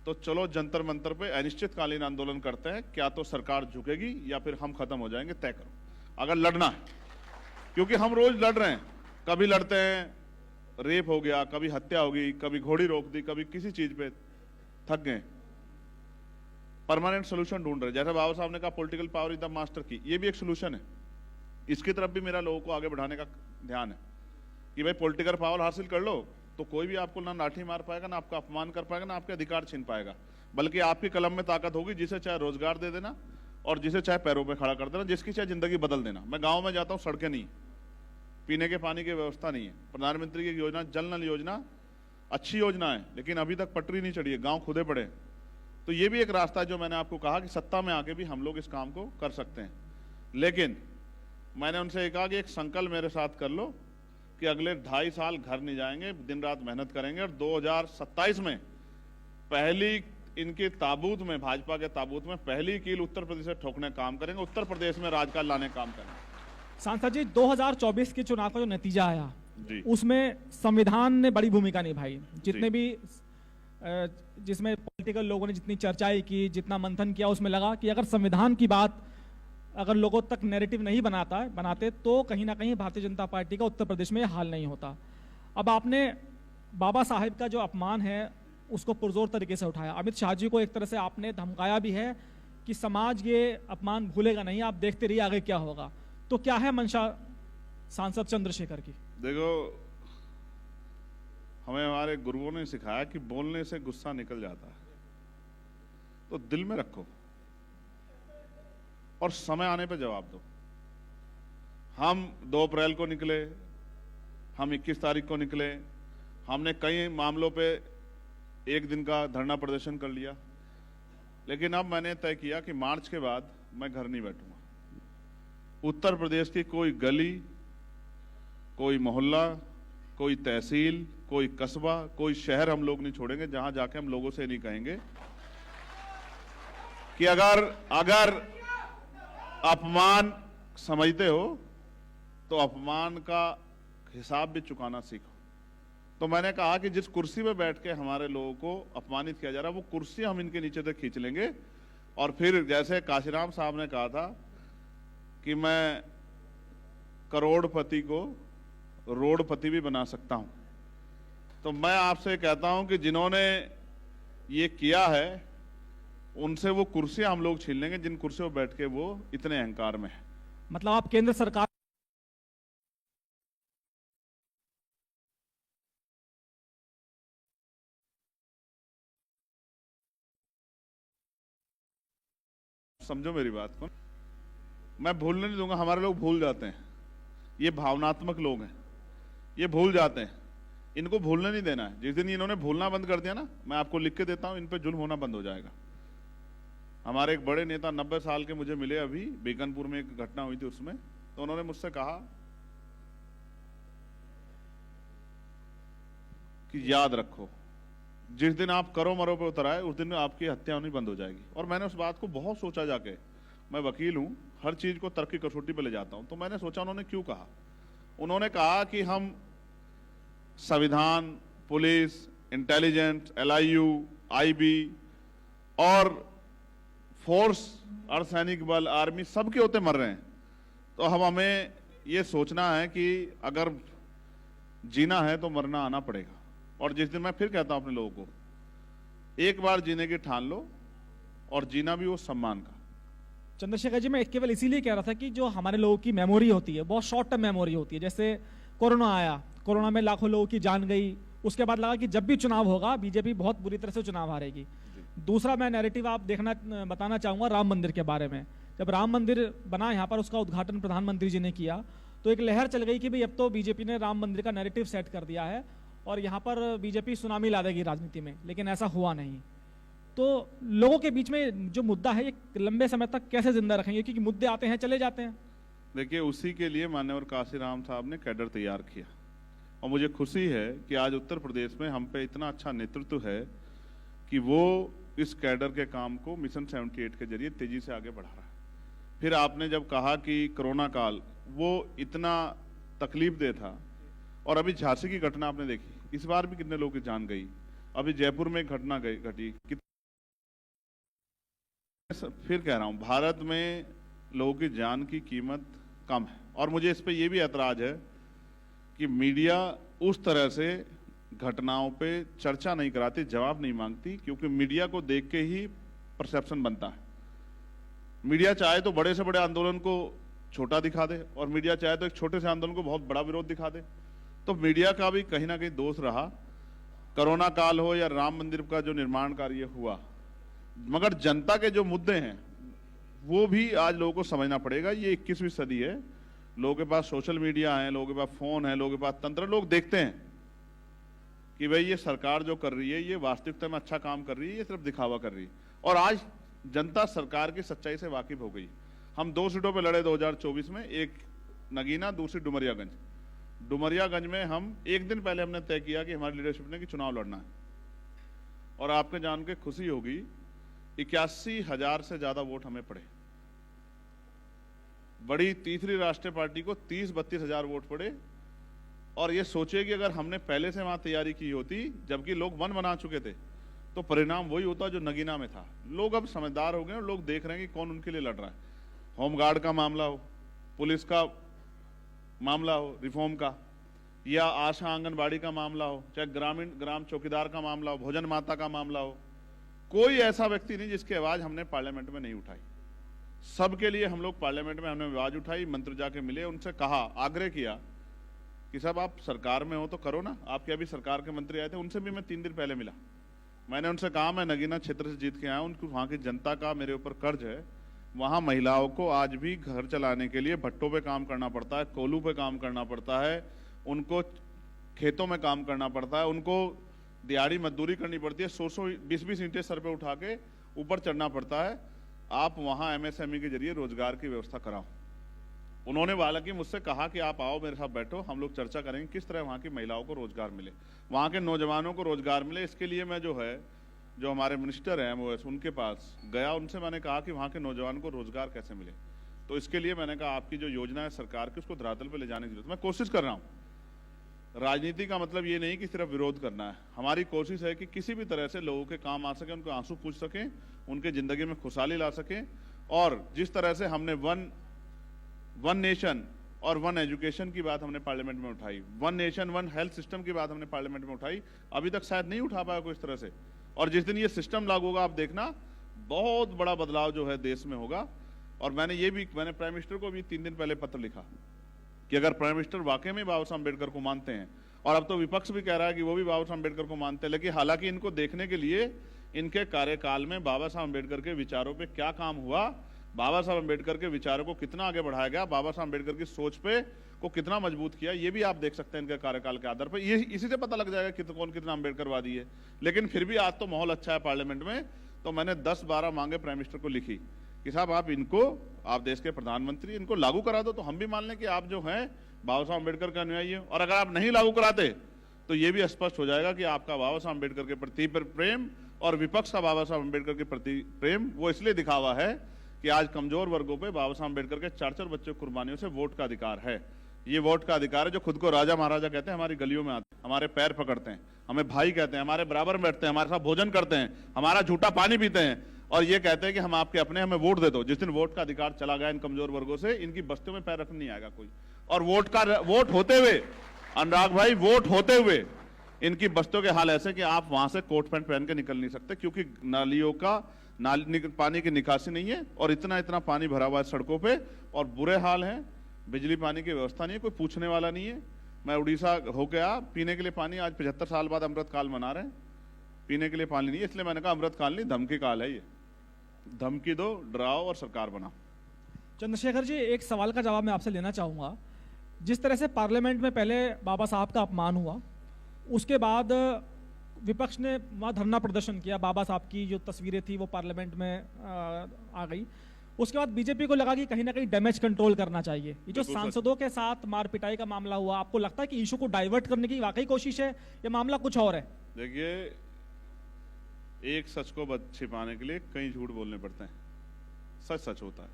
तो चलो जंतर मंतर पे अनिश्चितकालीन आंदोलन करते हैं, क्या तो सरकार झुकेगी या फिर हम खत्म हो जाएंगे, तय करो अगर लड़ना है। क्योंकि हम रोज लड़ रहे हैं, कभी लड़ते हैं रेप हो गया, कभी हत्या हो गई, कभी घोड़ी रोक दी, कभी किसी चीज पे थक गए। परमानेंट सोल्यूशन ढूंढ रहे, जैसे बाबा साहब ने कहा political power is the master की, ये भी एक सोल्यूशन है। इसकी तरफ भी मेरा लोगों को आगे बढ़ाने का ध्यान है कि भाई पॉलिटिकल पावर हासिल कर लो तो कोई भी आपको ना लाठी मार पाएगा, ना आपका अपमान कर पाएगा, ना आपके अधिकार छीन पाएगा, बल्कि आपकी कलम में ताकत होगी, जिसे चाहे रोजगार दे देना और जिसे चाहे पैरों पे खड़ा कर देना, जिसकी चाहे जिंदगी बदल देना। मैं गांव में जाता हूं, सड़कें नहीं, पीने के पानी की व्यवस्था नहीं है। प्रधानमंत्री की योजना जल नल योजना अच्छी योजना है, लेकिन अभी तक पटरी नहीं चढ़ी है, गांव खुदे पड़े। तो ये भी एक रास्ता है जो मैंने आपको कहा कि सत्ता में आके भी हम लोग इस काम को कर सकते हैं। लेकिन मैंने उनसे ये कहा कि एक संकल्प मेरे साथ कर लो कि अगले 2.5 साल घर नहीं जाएंगे, दिन रात मेहनत करेंगे और 2027 में पहली इनके ताबूत में, भाजपा के ताबूत में पहली कील उत्तर प्रदेश से ठोकने काम करेंगे, उत्तर प्रदेश में राजकाज लाने काम करेंगे। सांसद जी, 2024 के चुनाव का जो नतीजा आया जी, उसमें संविधान ने बड़ी भूमिका निभाई। जितने भी जिसमें पॉलिटिकल लोगों ने जितनी चर्चाएं की, जितना मंथन किया, उसमें लगा कि अगर संविधान की बात अगर लोगों तक नैरेटिव नहीं बनाते तो कहीं ना कहीं भारतीय जनता पार्टी का उत्तर प्रदेश में हाल नहीं होता। अब आपने बाबा साहेब का जो अपमान है उसको पुरजोर तरीके से उठाया। अमित शाह जी को एक तरह से आपने धमकाया भी है कि समाज ये अपमान भूलेगा नहीं, आप देखते रहिए आगे क्या होगा। तो क्या है मंशा सांसद चंद्रशेखर की? देखो, हमें हमारे गुरुओं ने सिखाया कि बोलने से गुस्सा निकल जाता है, तो दिल में रखो और समय आने पे जवाब दो। हम 2 अप्रैल को निकले, हम 21 तारीख को निकले, हमने कई मामलों पे एक दिन का धरना प्रदर्शन कर लिया, लेकिन अब मैंने तय किया कि मार्च के बाद मैं घर नहीं बैठूंगा। उत्तर प्रदेश की कोई गली, कोई मोहल्ला, कोई तहसील, कोई कस्बा, कोई शहर हम लोग नहीं छोड़ेंगे जहां जाके हम लोगों से नहीं कहेंगे कि अगर अपमान समझते हो तो अपमान का हिसाब भी चुकाना सीखो। तो मैंने कहा कि जिस कुर्सी पे बैठ के हमारे लोगों को अपमानित किया जा रहा है, वो कुर्सी हम इनके नीचे तक खींच लेंगे। और फिर जैसे काशीराम साहब ने कहा था कि मैं करोड़पति को रोडपति भी बना सकता हूं, तो मैं आपसे कहता हूं कि जिन्होंने ये किया है उनसे वो कुर्सियां हम लोग छीन लेंगे, जिन कुर्सियों पर बैठ के वो इतने अहंकार में है। मतलब आप केंद्र सरकार समझो मेरी बात को, मैं भूलने नहीं दूंगा। हमारे लोग भूल जाते हैं, ये भावनात्मक लोग हैं, ये भूल जाते हैं, इनको भूलने नहीं देना है। जिस दिन इन्होंने भूलना बंद कर दिया ना, मैं आपको लिख के देता हूं, इन पे जुल्म होना बंद हो जाएगा। हमारे एक बड़े नेता 90 साल के मुझे मिले अभी बीकानपुर में, एक घटना हुई थी उसमें, तो उन्होंने मुझसे कहा कि याद रखो, जिस दिन आप करो मरो पे उतर आए उस दिन आपकी हत्या होनी बंद हो जाएगी। और मैंने उस बात को बहुत सोचा जाके, मैं वकील हूं, हर चीज को तर्क की कसौटी पे ले जाता हूं, तो मैंने सोचा उन्होंने क्यों कहा। उन्होंने कहा कि हम संविधान, पुलिस, इंटेलिजेंस, LIU, IB और फोर्स, अर्धसैनिक बल, आर्मी, सबके होते मर रहे हैं। तो अब हमें ये सोचना है कि अगर जीना है तो मरना आना पड़ेगा। और जिस दिन, मैं फिर कहता हूं अपने लोगों को, एक बार जीने की ठान लो और जीना भी वो सम्मान का। चंद्रशेखर जी, मैं केवल इसीलिए कह रहा था कि जो हमारे लोगों की मेमोरी होती है बहुत शॉर्ट टर्म मेमोरी होती है। जैसे कोरोना आया, कोरोना में लाखों लोगों की जान गई, उसके बाद लगा कि जब भी चुनाव होगा बीजेपी बहुत बुरी तरह से चुनाव हारेगी। दूसरा मैं नैरेटिव आप बताना चाहूंगा राम मंदिर के बारे में। जब राम मंदिर बना यहाँ पर, उसका उद्घाटन प्रधानमंत्री जी ने किया, तो एक लहर चल गई कि भाई अब तो बीजेपी ने राम मंदिर का नैरेटिव सेट कर दिया है और यहाँ पर बीजेपी सुनामी ला देगी राजनीति में, लेकिन ऐसा हुआ नहीं। तो लोगों के बीच में जो मुद्दा है ये लंबे समय तक कैसे जिंदा रखेंगे, क्योंकि मुद्दे आते हैं चले जाते हैं। देखिए, उसी के लिए माननीय काशीराम साहब ने कैडर तैयार किया और मुझे खुशी है कि आज उत्तर प्रदेश में हम पे इतना अच्छा नेतृत्व है कि वो इस कैडर के काम को मिशन 78 के जरिए तेजी से आगे बढ़ा रहा है। फिर आपने जब कहा कि कोरोना काल वो इतना तकलीफदेह था, और अभी झांसी की घटना आपने देखी, इस बार भी कितने लोगों की जान गई, अभी जयपुर में एक घटना घटी। फिर कह रहा हूं, भारत में लोगों की जान की कीमत कम है और मुझे इस पे ये भी ऐतराज है कि मीडिया उस तरह से घटनाओं पे चर्चा नहीं कराती, जवाब नहीं मांगती, क्योंकि मीडिया को देख के ही परसेप्शन बनता है। मीडिया चाहे तो बड़े से बड़े आंदोलन को छोटा दिखा दे और मीडिया चाहे तो एक छोटे से आंदोलन को बहुत बड़ा विरोध दिखा दे। तो मीडिया का भी कहीं ना कहीं दोष रहा, कोरोना काल हो या राम मंदिर का जो निर्माण कार्य हुआ। मगर जनता के जो मुद्दे हैं वो भी आज लोगों को समझना पड़ेगा। ये 21वीं सदी है, लोगों के पास सोशल मीडिया है, लोगों के पास फोन है, लोगों के पास तंत्र, लोग देखते हैं कि भाई ये सरकार जो कर रही है ये वास्तविकता में अच्छा काम कर रही है, ये सिर्फ दिखावा कर रही है। और आज जनता सरकार की सच्चाई से वाकिफ हो गई। हम 2 सीटों पर लड़े 2024 में, एक नगीना, दूसरी डुमरियागंज। डुमरियागंज में हम एक दिन पहले हमने तय किया कि हमारी लीडरशिप ने कि चुनाव लड़ना है, और आपके जान के खुशी होगी 81,000 से ज्यादा वोट हमें पड़े। बड़ी तीसरी राष्ट्रीय पार्टी को 30-32 हजार वोट पड़े। और ये सोचे कि अगर हमने पहले से वहां तैयारी की होती, जबकि लोग मन बना चुके थे, तो परिणाम वही होता जो नगीना में था। लोग अब समझदार हो गए और लोग देख रहे हैं कि कौन उनके लिए लड़ रहा है। होमगार्ड का मामला हो, पुलिस का मामला हो रिफॉर्म का, या आशा आंगनबाड़ी का मामला हो, चाहे ग्राम चौकीदार का मामला हो, भोजन माता का मामला हो, कोई ऐसा व्यक्ति नहीं जिसकी आवाज हमने पार्लियामेंट में नहीं उठाई। सबके लिए हम लोग पार्लियामेंट में हमने आवाज उठाई, मंत्री जाके मिले, उनसे कहा, आग्रह किया कि साहब आप सरकार में हो तो करो ना। आपके अभी सरकार के मंत्री आए थे, उनसे भी मैं 3 दिन पहले मिला। मैंने उनसे कहा मैं नगीना क्षेत्र से जीत के आया हूं, उनको वहां की जनता का मेरे ऊपर कर्ज है। वहां महिलाओं को आज भी घर चलाने के लिए भट्टों पे काम करना पड़ता है, कोलू पे काम करना पड़ता है, उनको खेतों में काम करना पड़ता है, उनको दिहाड़ी मजदूरी करनी पड़ती है, 100-120 ईंटें सर पे उठा के ऊपर चढ़ना पड़ता है। आप वहां एमएसएमई के जरिए रोजगार की व्यवस्था कराओ। उन्होंने हालांकि मुझसे कहा कि आप आओ मेरे साथ बैठो, हम लोग चर्चा करेंगे किस तरह वहां की महिलाओं को रोजगार मिले, वहां के नौजवानों को रोजगार मिले। इसके लिए मैं जो हमारे मिनिस्टर हैं MOS, उनके पास गया, उनसे मैंने कहा कि वहां के नौजवान को रोजगार कैसे मिले। तो इसके लिए मैंने कहा आपकी जो योजना है सरकार की, उसको धरातल पर ले जाने की जरूरत। मैं कोशिश कर रहा हूँ। राजनीति का मतलब ये नहीं कि सिर्फ विरोध करना है, हमारी कोशिश है कि किसी भी तरह से लोगों के काम आ सके, उनको आंसू पूछ सकें, उनके जिंदगी में खुशहाली ला सकें। और जिस तरह से हमने वन नेशन और वन एजुकेशन की बात हमने पार्लियामेंट में उठाई, 1 नेशन 1 हेल्थ सिस्टम की बात हमने पार्लियामेंट में उठाई, अभी तक शायद नहीं उठा पाया कोई इस तरह से। और जिस दिन ये सिस्टम लागू होगा, आप देखना बहुत बड़ा बदलाव जो है देश में होगा। और मैंने प्राइम मिनिस्टर को भी 3 दिन पहले पत्र लिखा कि अगर प्राइम मिनिस्टर वाकई में बाबा साहब अम्बेडकर को मानते हैं, और अब तो विपक्ष भी कह रहा है कि वो भी बाबा साहब अम्बेडकर को मानते हैं, लेकिन हालांकि इनको देखने के लिए इनके कार्यकाल में बाबा साहब अम्बेडकर के विचारों पे क्या काम हुआ, बाबा साहब अम्बेडकर के विचारों को कितना आगे बढ़ाया गया, बाबा साहब अम्बेडकर की सोच पे को कितना मजबूत किया, ये भी आप देख सकते हैं इनके कार्यकाल के आधार पर। ये इसी से पता लग जाएगा कि कौन कितना अम्बेडकरवादी है। लेकिन फिर भी आज तो माहौल अच्छा है पार्लियामेंट में, तो मैंने 10-12 मांगे प्राइम मिनिस्टर को लिखी कि साहब आप देश के प्रधानमंत्री, इनको लागू करा दो, तो हम भी मान लें कि आप जो हैं बाबा साहब अम्बेडकर का अनुयायी है। और अगर आप नहीं लागू कराते तो ये भी स्पष्ट हो जाएगा कि आपका बाबा साहब अम्बेडकर के प्रति प्रेम और विपक्ष का बाबा साहब अम्बेडकर के प्रति प्रेम वो इसलिए दिखावा है कि आज कमजोर वर्गों पे बाबा साहब अम्बेडकर के 4-4 बच्चों की कुर्बानियों से वोट का अधिकार है। ये वोट का अधिकार है जो खुद को राजा महाराजा कहते हैं, हमारी गलियों में आते हैं, हमारे पैर पकड़ते हैं, हमें भाई कहते हैं, हमारे बराबर में बैठते हैं, हमारे साथ भोजन करते हैं, हमारा झूठा पानी पीते हैं, और ये कहते हैं कि हम आपके अपने, हमें वोट दे दो। जिस दिन वोट का अधिकार चला गया इन कमजोर वर्गों से, इनकी बस्तियों में पैर रखने नहीं आएगा कोई। और वोट होते हुए, अनुराग भाई, वोट होते हुए इनकी बस्तियों के हाल ऐसे कि आप वहां से कोट पैंट पहन के निकल नहीं सकते, क्योंकि नालियों का पानी की निकासी नहीं है और इतना इतना पानी भरा हुआ है सड़कों पे और बुरे हाल है। बिजली पानी की व्यवस्था नहीं है, कोई पूछने वाला नहीं है। मैं उड़ीसा होके आ, पीने के लिए पानी आज 75 साल बाद अमृत काल मना रहे हैं, पीने के लिए पानी नहीं है। इसलिए मैंने कहा अमृत काल नहीं, धमकी काल है ये। धमकी दो, डराओ और सरकार बनाओ। चंद्रशेखर जी, एक सवाल का जवाब मैं आपसे लेना चाहूँगा। जिस तरह से पार्लियामेंट में पहले बाबा साहब का अपमान हुआ, उसके बाद विपक्ष ने वहाँ धरना प्रदर्शन किया, बाबा साहब की जो तस्वीरें थी वो पार्लियामेंट में आ गई। उसके बाद बीजेपी को लगा कि कहीं ना कहीं डैमेज कंट्रोल करना चाहिए। ये जो सांसदों के साथ मार पिटाई का मामला हुआ, आपको लगता है कि इशू को डाइवर्ट करने की वाकई कोशिश है या मामला कुछ और है? देखिए, एक सच को छिपाने के लिए कई झूठ बोलने पड़ते हैं। सच सच होता है।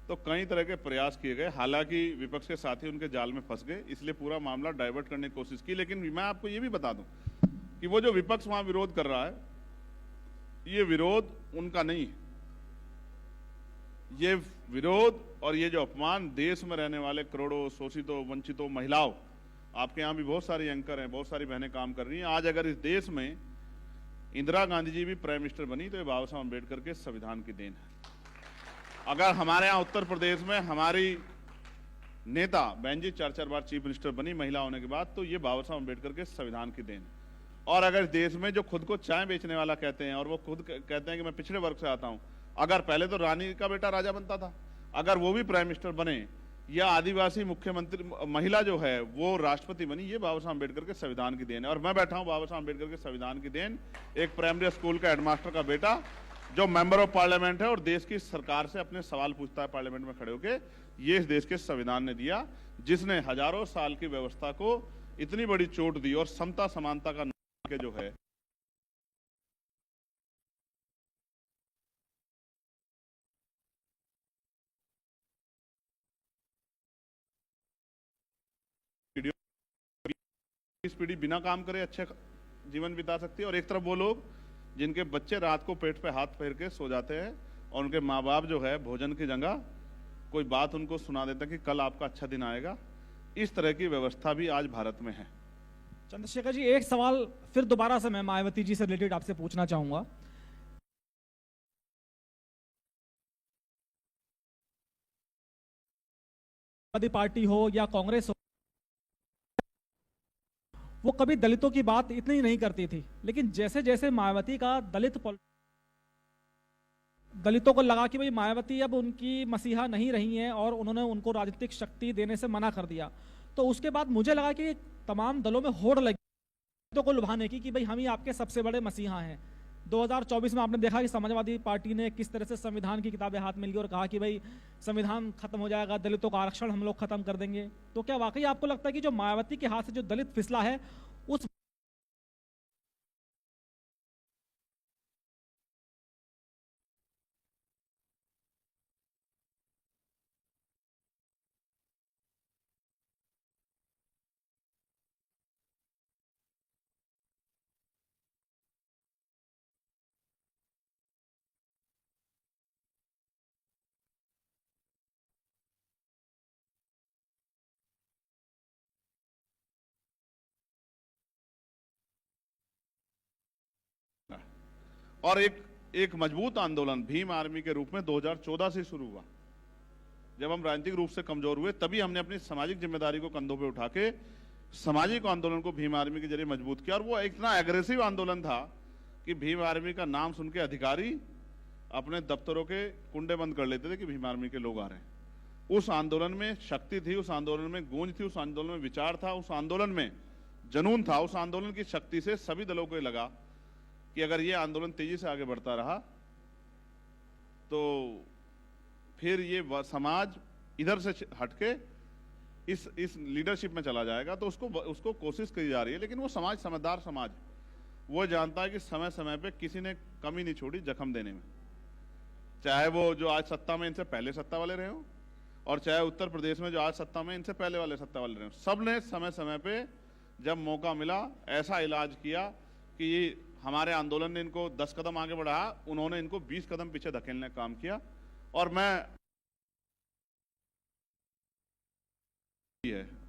तो कई तरह के प्रयास किए गए, हालांकि विपक्ष के साथी उनके जाल में फंस गए, इसलिए पूरा मामला डाइवर्ट करने की कोशिश की। लेकिन मैं आपको ये भी बता दूं कि वो जो विपक्ष वहां विरोध कर रहा है, ये विरोध उनका नहीं है। ये विरोध और ये जो अपमान देश में रहने वाले करोड़ों शोषितों, वंचितों, महिलाओं, आपके यहाँ भी बहुत सारी एंकर हैं, बहुत सारी बहनें काम कर रही हैं। आज अगर इस देश में इंदिरा गांधी जी भी प्राइम मिनिस्टर बनी तो ये बाबा साहब अम्बेडकर के संविधान की देन है। अगर हमारे यहाँ उत्तर प्रदेश में हमारी नेता बहन जी 4-4 बार चीफ मिनिस्टर बनी महिला होने के बाद, तो ये बाबा साहब अम्बेडकर के संविधान की देन है। और अगर देश में जो खुद को चाय बेचने वाला कहते हैं और वो खुद कहते हैं कि मैं पिछड़े वर्ग से आता हूं, अगर पहले तो रानी का बेटा राजा बनता था, अगर वो भी प्राइम मिनिस्टर बने या आदिवासी मुख्यमंत्री महिला जो है वो राष्ट्रपति बनी, ये बाबा साहब अम्बेडकर के संविधान की देन है। और मैं बैठा हूं बाबा साहब अम्बेडकर के संविधान की देन, एक प्राइमरी स्कूल का हेडमास्टर का बेटा जो मेंबर ऑफ पार्लियामेंट है और देश की सरकार से अपने सवाल पूछता है पार्लियामेंट में खड़े होकर। ये इस देश के संविधान ने दिया, जिसने हजारों साल की व्यवस्था को इतनी बड़ी चोट दी और समता समानता का के जो है इस पीढ़ी बिना काम करे अच्छे जीवन बिता सकती है, और एक तरफ वो लोग जिनके बच्चे रात को पेट पे हाथ फेर के सो जाते हैं और उनके माँ बाप जो है भोजन की जगह कोई बात उनको सुना देता है कि कल आपका अच्छा दिन आएगा। इस तरह की व्यवस्था भी आज भारत में है। चंद्रशेखर जी, एक सवाल फिर दोबारा से मैं मायावती जी से रिलेटेड आपसे पूछना चाहूंगा। समाजवादी पार्टी हो या कांग्रेस हो, वो कभी दलितों की बात इतनी नहीं करती थी, लेकिन जैसे जैसे मायावती का दलितों को लगा कि भाई मायावती अब उनकी मसीहा नहीं रही हैं और उन्होंने उनको राजनीतिक शक्ति देने से मना कर दिया, तो उसके बाद मुझे लगा कि तमाम दलों में होड़ लगी दलितों को लुभाने की कि भाई हम ही आपके सबसे बड़े मसीहा हैं। 2024 में आपने देखा कि समाजवादी पार्टी ने किस तरह से संविधान की किताबें हाथ में ली और कहा कि भाई संविधान खत्म हो जाएगा, दलितों का आरक्षण हम लोग खत्म कर देंगे। तो क्या वाकई आपको लगता है कि जो मायावती के हाथ से जो दलित फिसला है उस और एक मजबूत आंदोलन भीम आर्मी के रूप में 2014 से शुरू हुआ। जब हम राजनीतिक रूप से कमजोर हुए तभी हमने अपनी सामाजिक जिम्मेदारी को कंधों पे उठा के सामाजिक आंदोलन को भीम आर्मी के जरिए मजबूत किया। और वो इतना एग्रेसिव आंदोलन था कि भीम आर्मी का नाम सुन के अधिकारी अपने दफ्तरों के कुंडे बंद कर लेते थे कि भीम आर्मी के लोग आ रहे हैं। उस आंदोलन में शक्ति थी, उस आंदोलन में गूंज थी, उस आंदोलन में विचार था, उस आंदोलन में जुनून था। उस आंदोलन की शक्ति से सभी दलों को लगा कि अगर ये आंदोलन तेजी से आगे बढ़ता रहा तो फिर ये समाज इधर से हटके इस लीडरशिप में चला जाएगा। तो उसको कोशिश की जा रही है, लेकिन वो समाज समझदार समाज, वो जानता है कि समय समय पे किसी ने कमी नहीं छोड़ी जख्म देने में, चाहे वो जो आज सत्ता में इनसे पहले सत्ता वाले रहे हो और चाहे उत्तर प्रदेश में जो आज सत्ता में इनसे पहले वाले सत्ता वाले रहे हो। सबने समय समय पे जब मौका मिला ऐसा इलाज किया कि ये हमारे आंदोलन ने इनको 10 कदम आगे बढ़ाया, उन्होंने इनको 20 कदम पीछे धकेलने का काम किया। और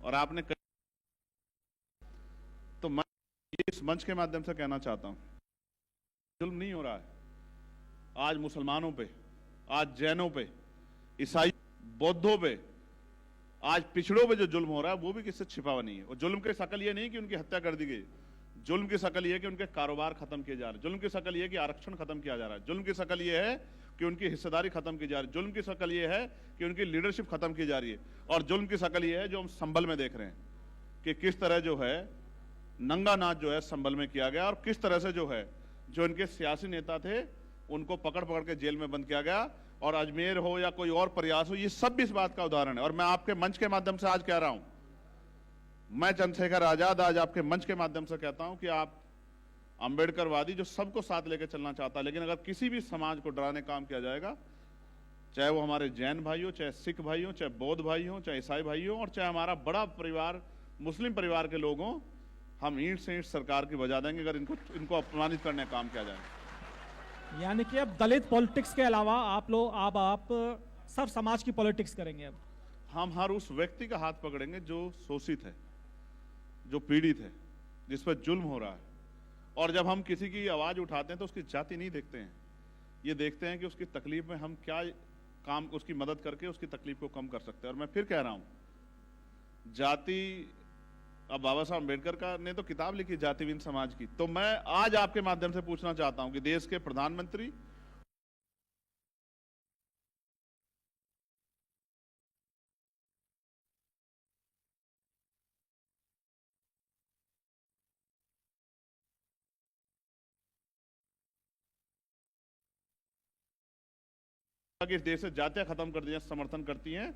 और आपने तो मैं इस मंच के माध्यम से कहना चाहता हूं, जुल्म नहीं हो रहा है। आज मुसलमानों पे, आज जैनों पे, ईसाई, बौद्धों पे, आज पिछड़ों पे जो जुल्म हो रहा है वो भी किससे छिपा हुआ नहीं है। और जुल्म की शकल ये नहीं कि उनकी हत्या कर दी गई, जुल्म की शकल ये कि उनके कारोबार खत्म किए जा रहे हैं, जुल्म की शकल ये कि आरक्षण खत्म किया जा रहा है, जुल्म की शकल ये है कि उनकी हिस्सेदारी खत्म की जा रही है, जुल्म की शकल ये है कि उनकी लीडरशिप खत्म की जा रही है, और जुल्म की शकल ये है जो हम संभल में देख रहे हैं कि किस तरह जो है नंगा नाच जो है संभल में किया गया, और किस तरह से जो है जो इनके सियासी नेता थे उनको पकड़ पकड़ के जेल में बंद किया गया। और अजमेर हो या कोई और प्रयास हो, ये सब भी इस बात का उदाहरण है। और मैं आपके मंच के माध्यम से आज कह रहा हूं, मैं चंद्रशेखर आजाद आज आपके मंच के माध्यम से कहता हूं कि आप अंबेडकरवादी जो सबको साथ लेकर चलना चाहता है, लेकिन अगर किसी भी समाज को डराने का काम किया जाएगा, चाहे वो हमारे जैन भाई हो, चाहे सिख भाई हो, चाहे बौद्ध भाई हो, चाहे ईसाई भाई हो, और चाहे हमारा बड़ा परिवार मुस्लिम परिवार के लोग हों, हम ईंट से ईंट सरकार की बजा देंगे अगर इनको अपमानित करने का काम किया जाए। यानी कि अब दलित पॉलिटिक्स के अलावा आप सब समाज की पॉलिटिक्स करेंगे। अब हम हर उस व्यक्ति का हाथ पकड़ेंगे जो शोषित है, जो पीड़ित है, जिस पर जुल्म हो रहा है। और जब हम किसी की आवाज उठाते हैं तो उसकी जाति नहीं देखते हैं, ये देखते हैं कि उसकी तकलीफ में हम क्या काम, उसकी मदद करके उसकी तकलीफ को कम कर सकते हैं। और मैं फिर कह रहा हूं, जाति, अब बाबा साहब अम्बेडकर का ने तो किताब लिखी जातिहीन समाज की, तो मैं आज आपके माध्यम से पूछना चाहता हूं कि देश के प्रधानमंत्री कि इस देश से जातियां खत्म कर दी समर्थन करती हैं,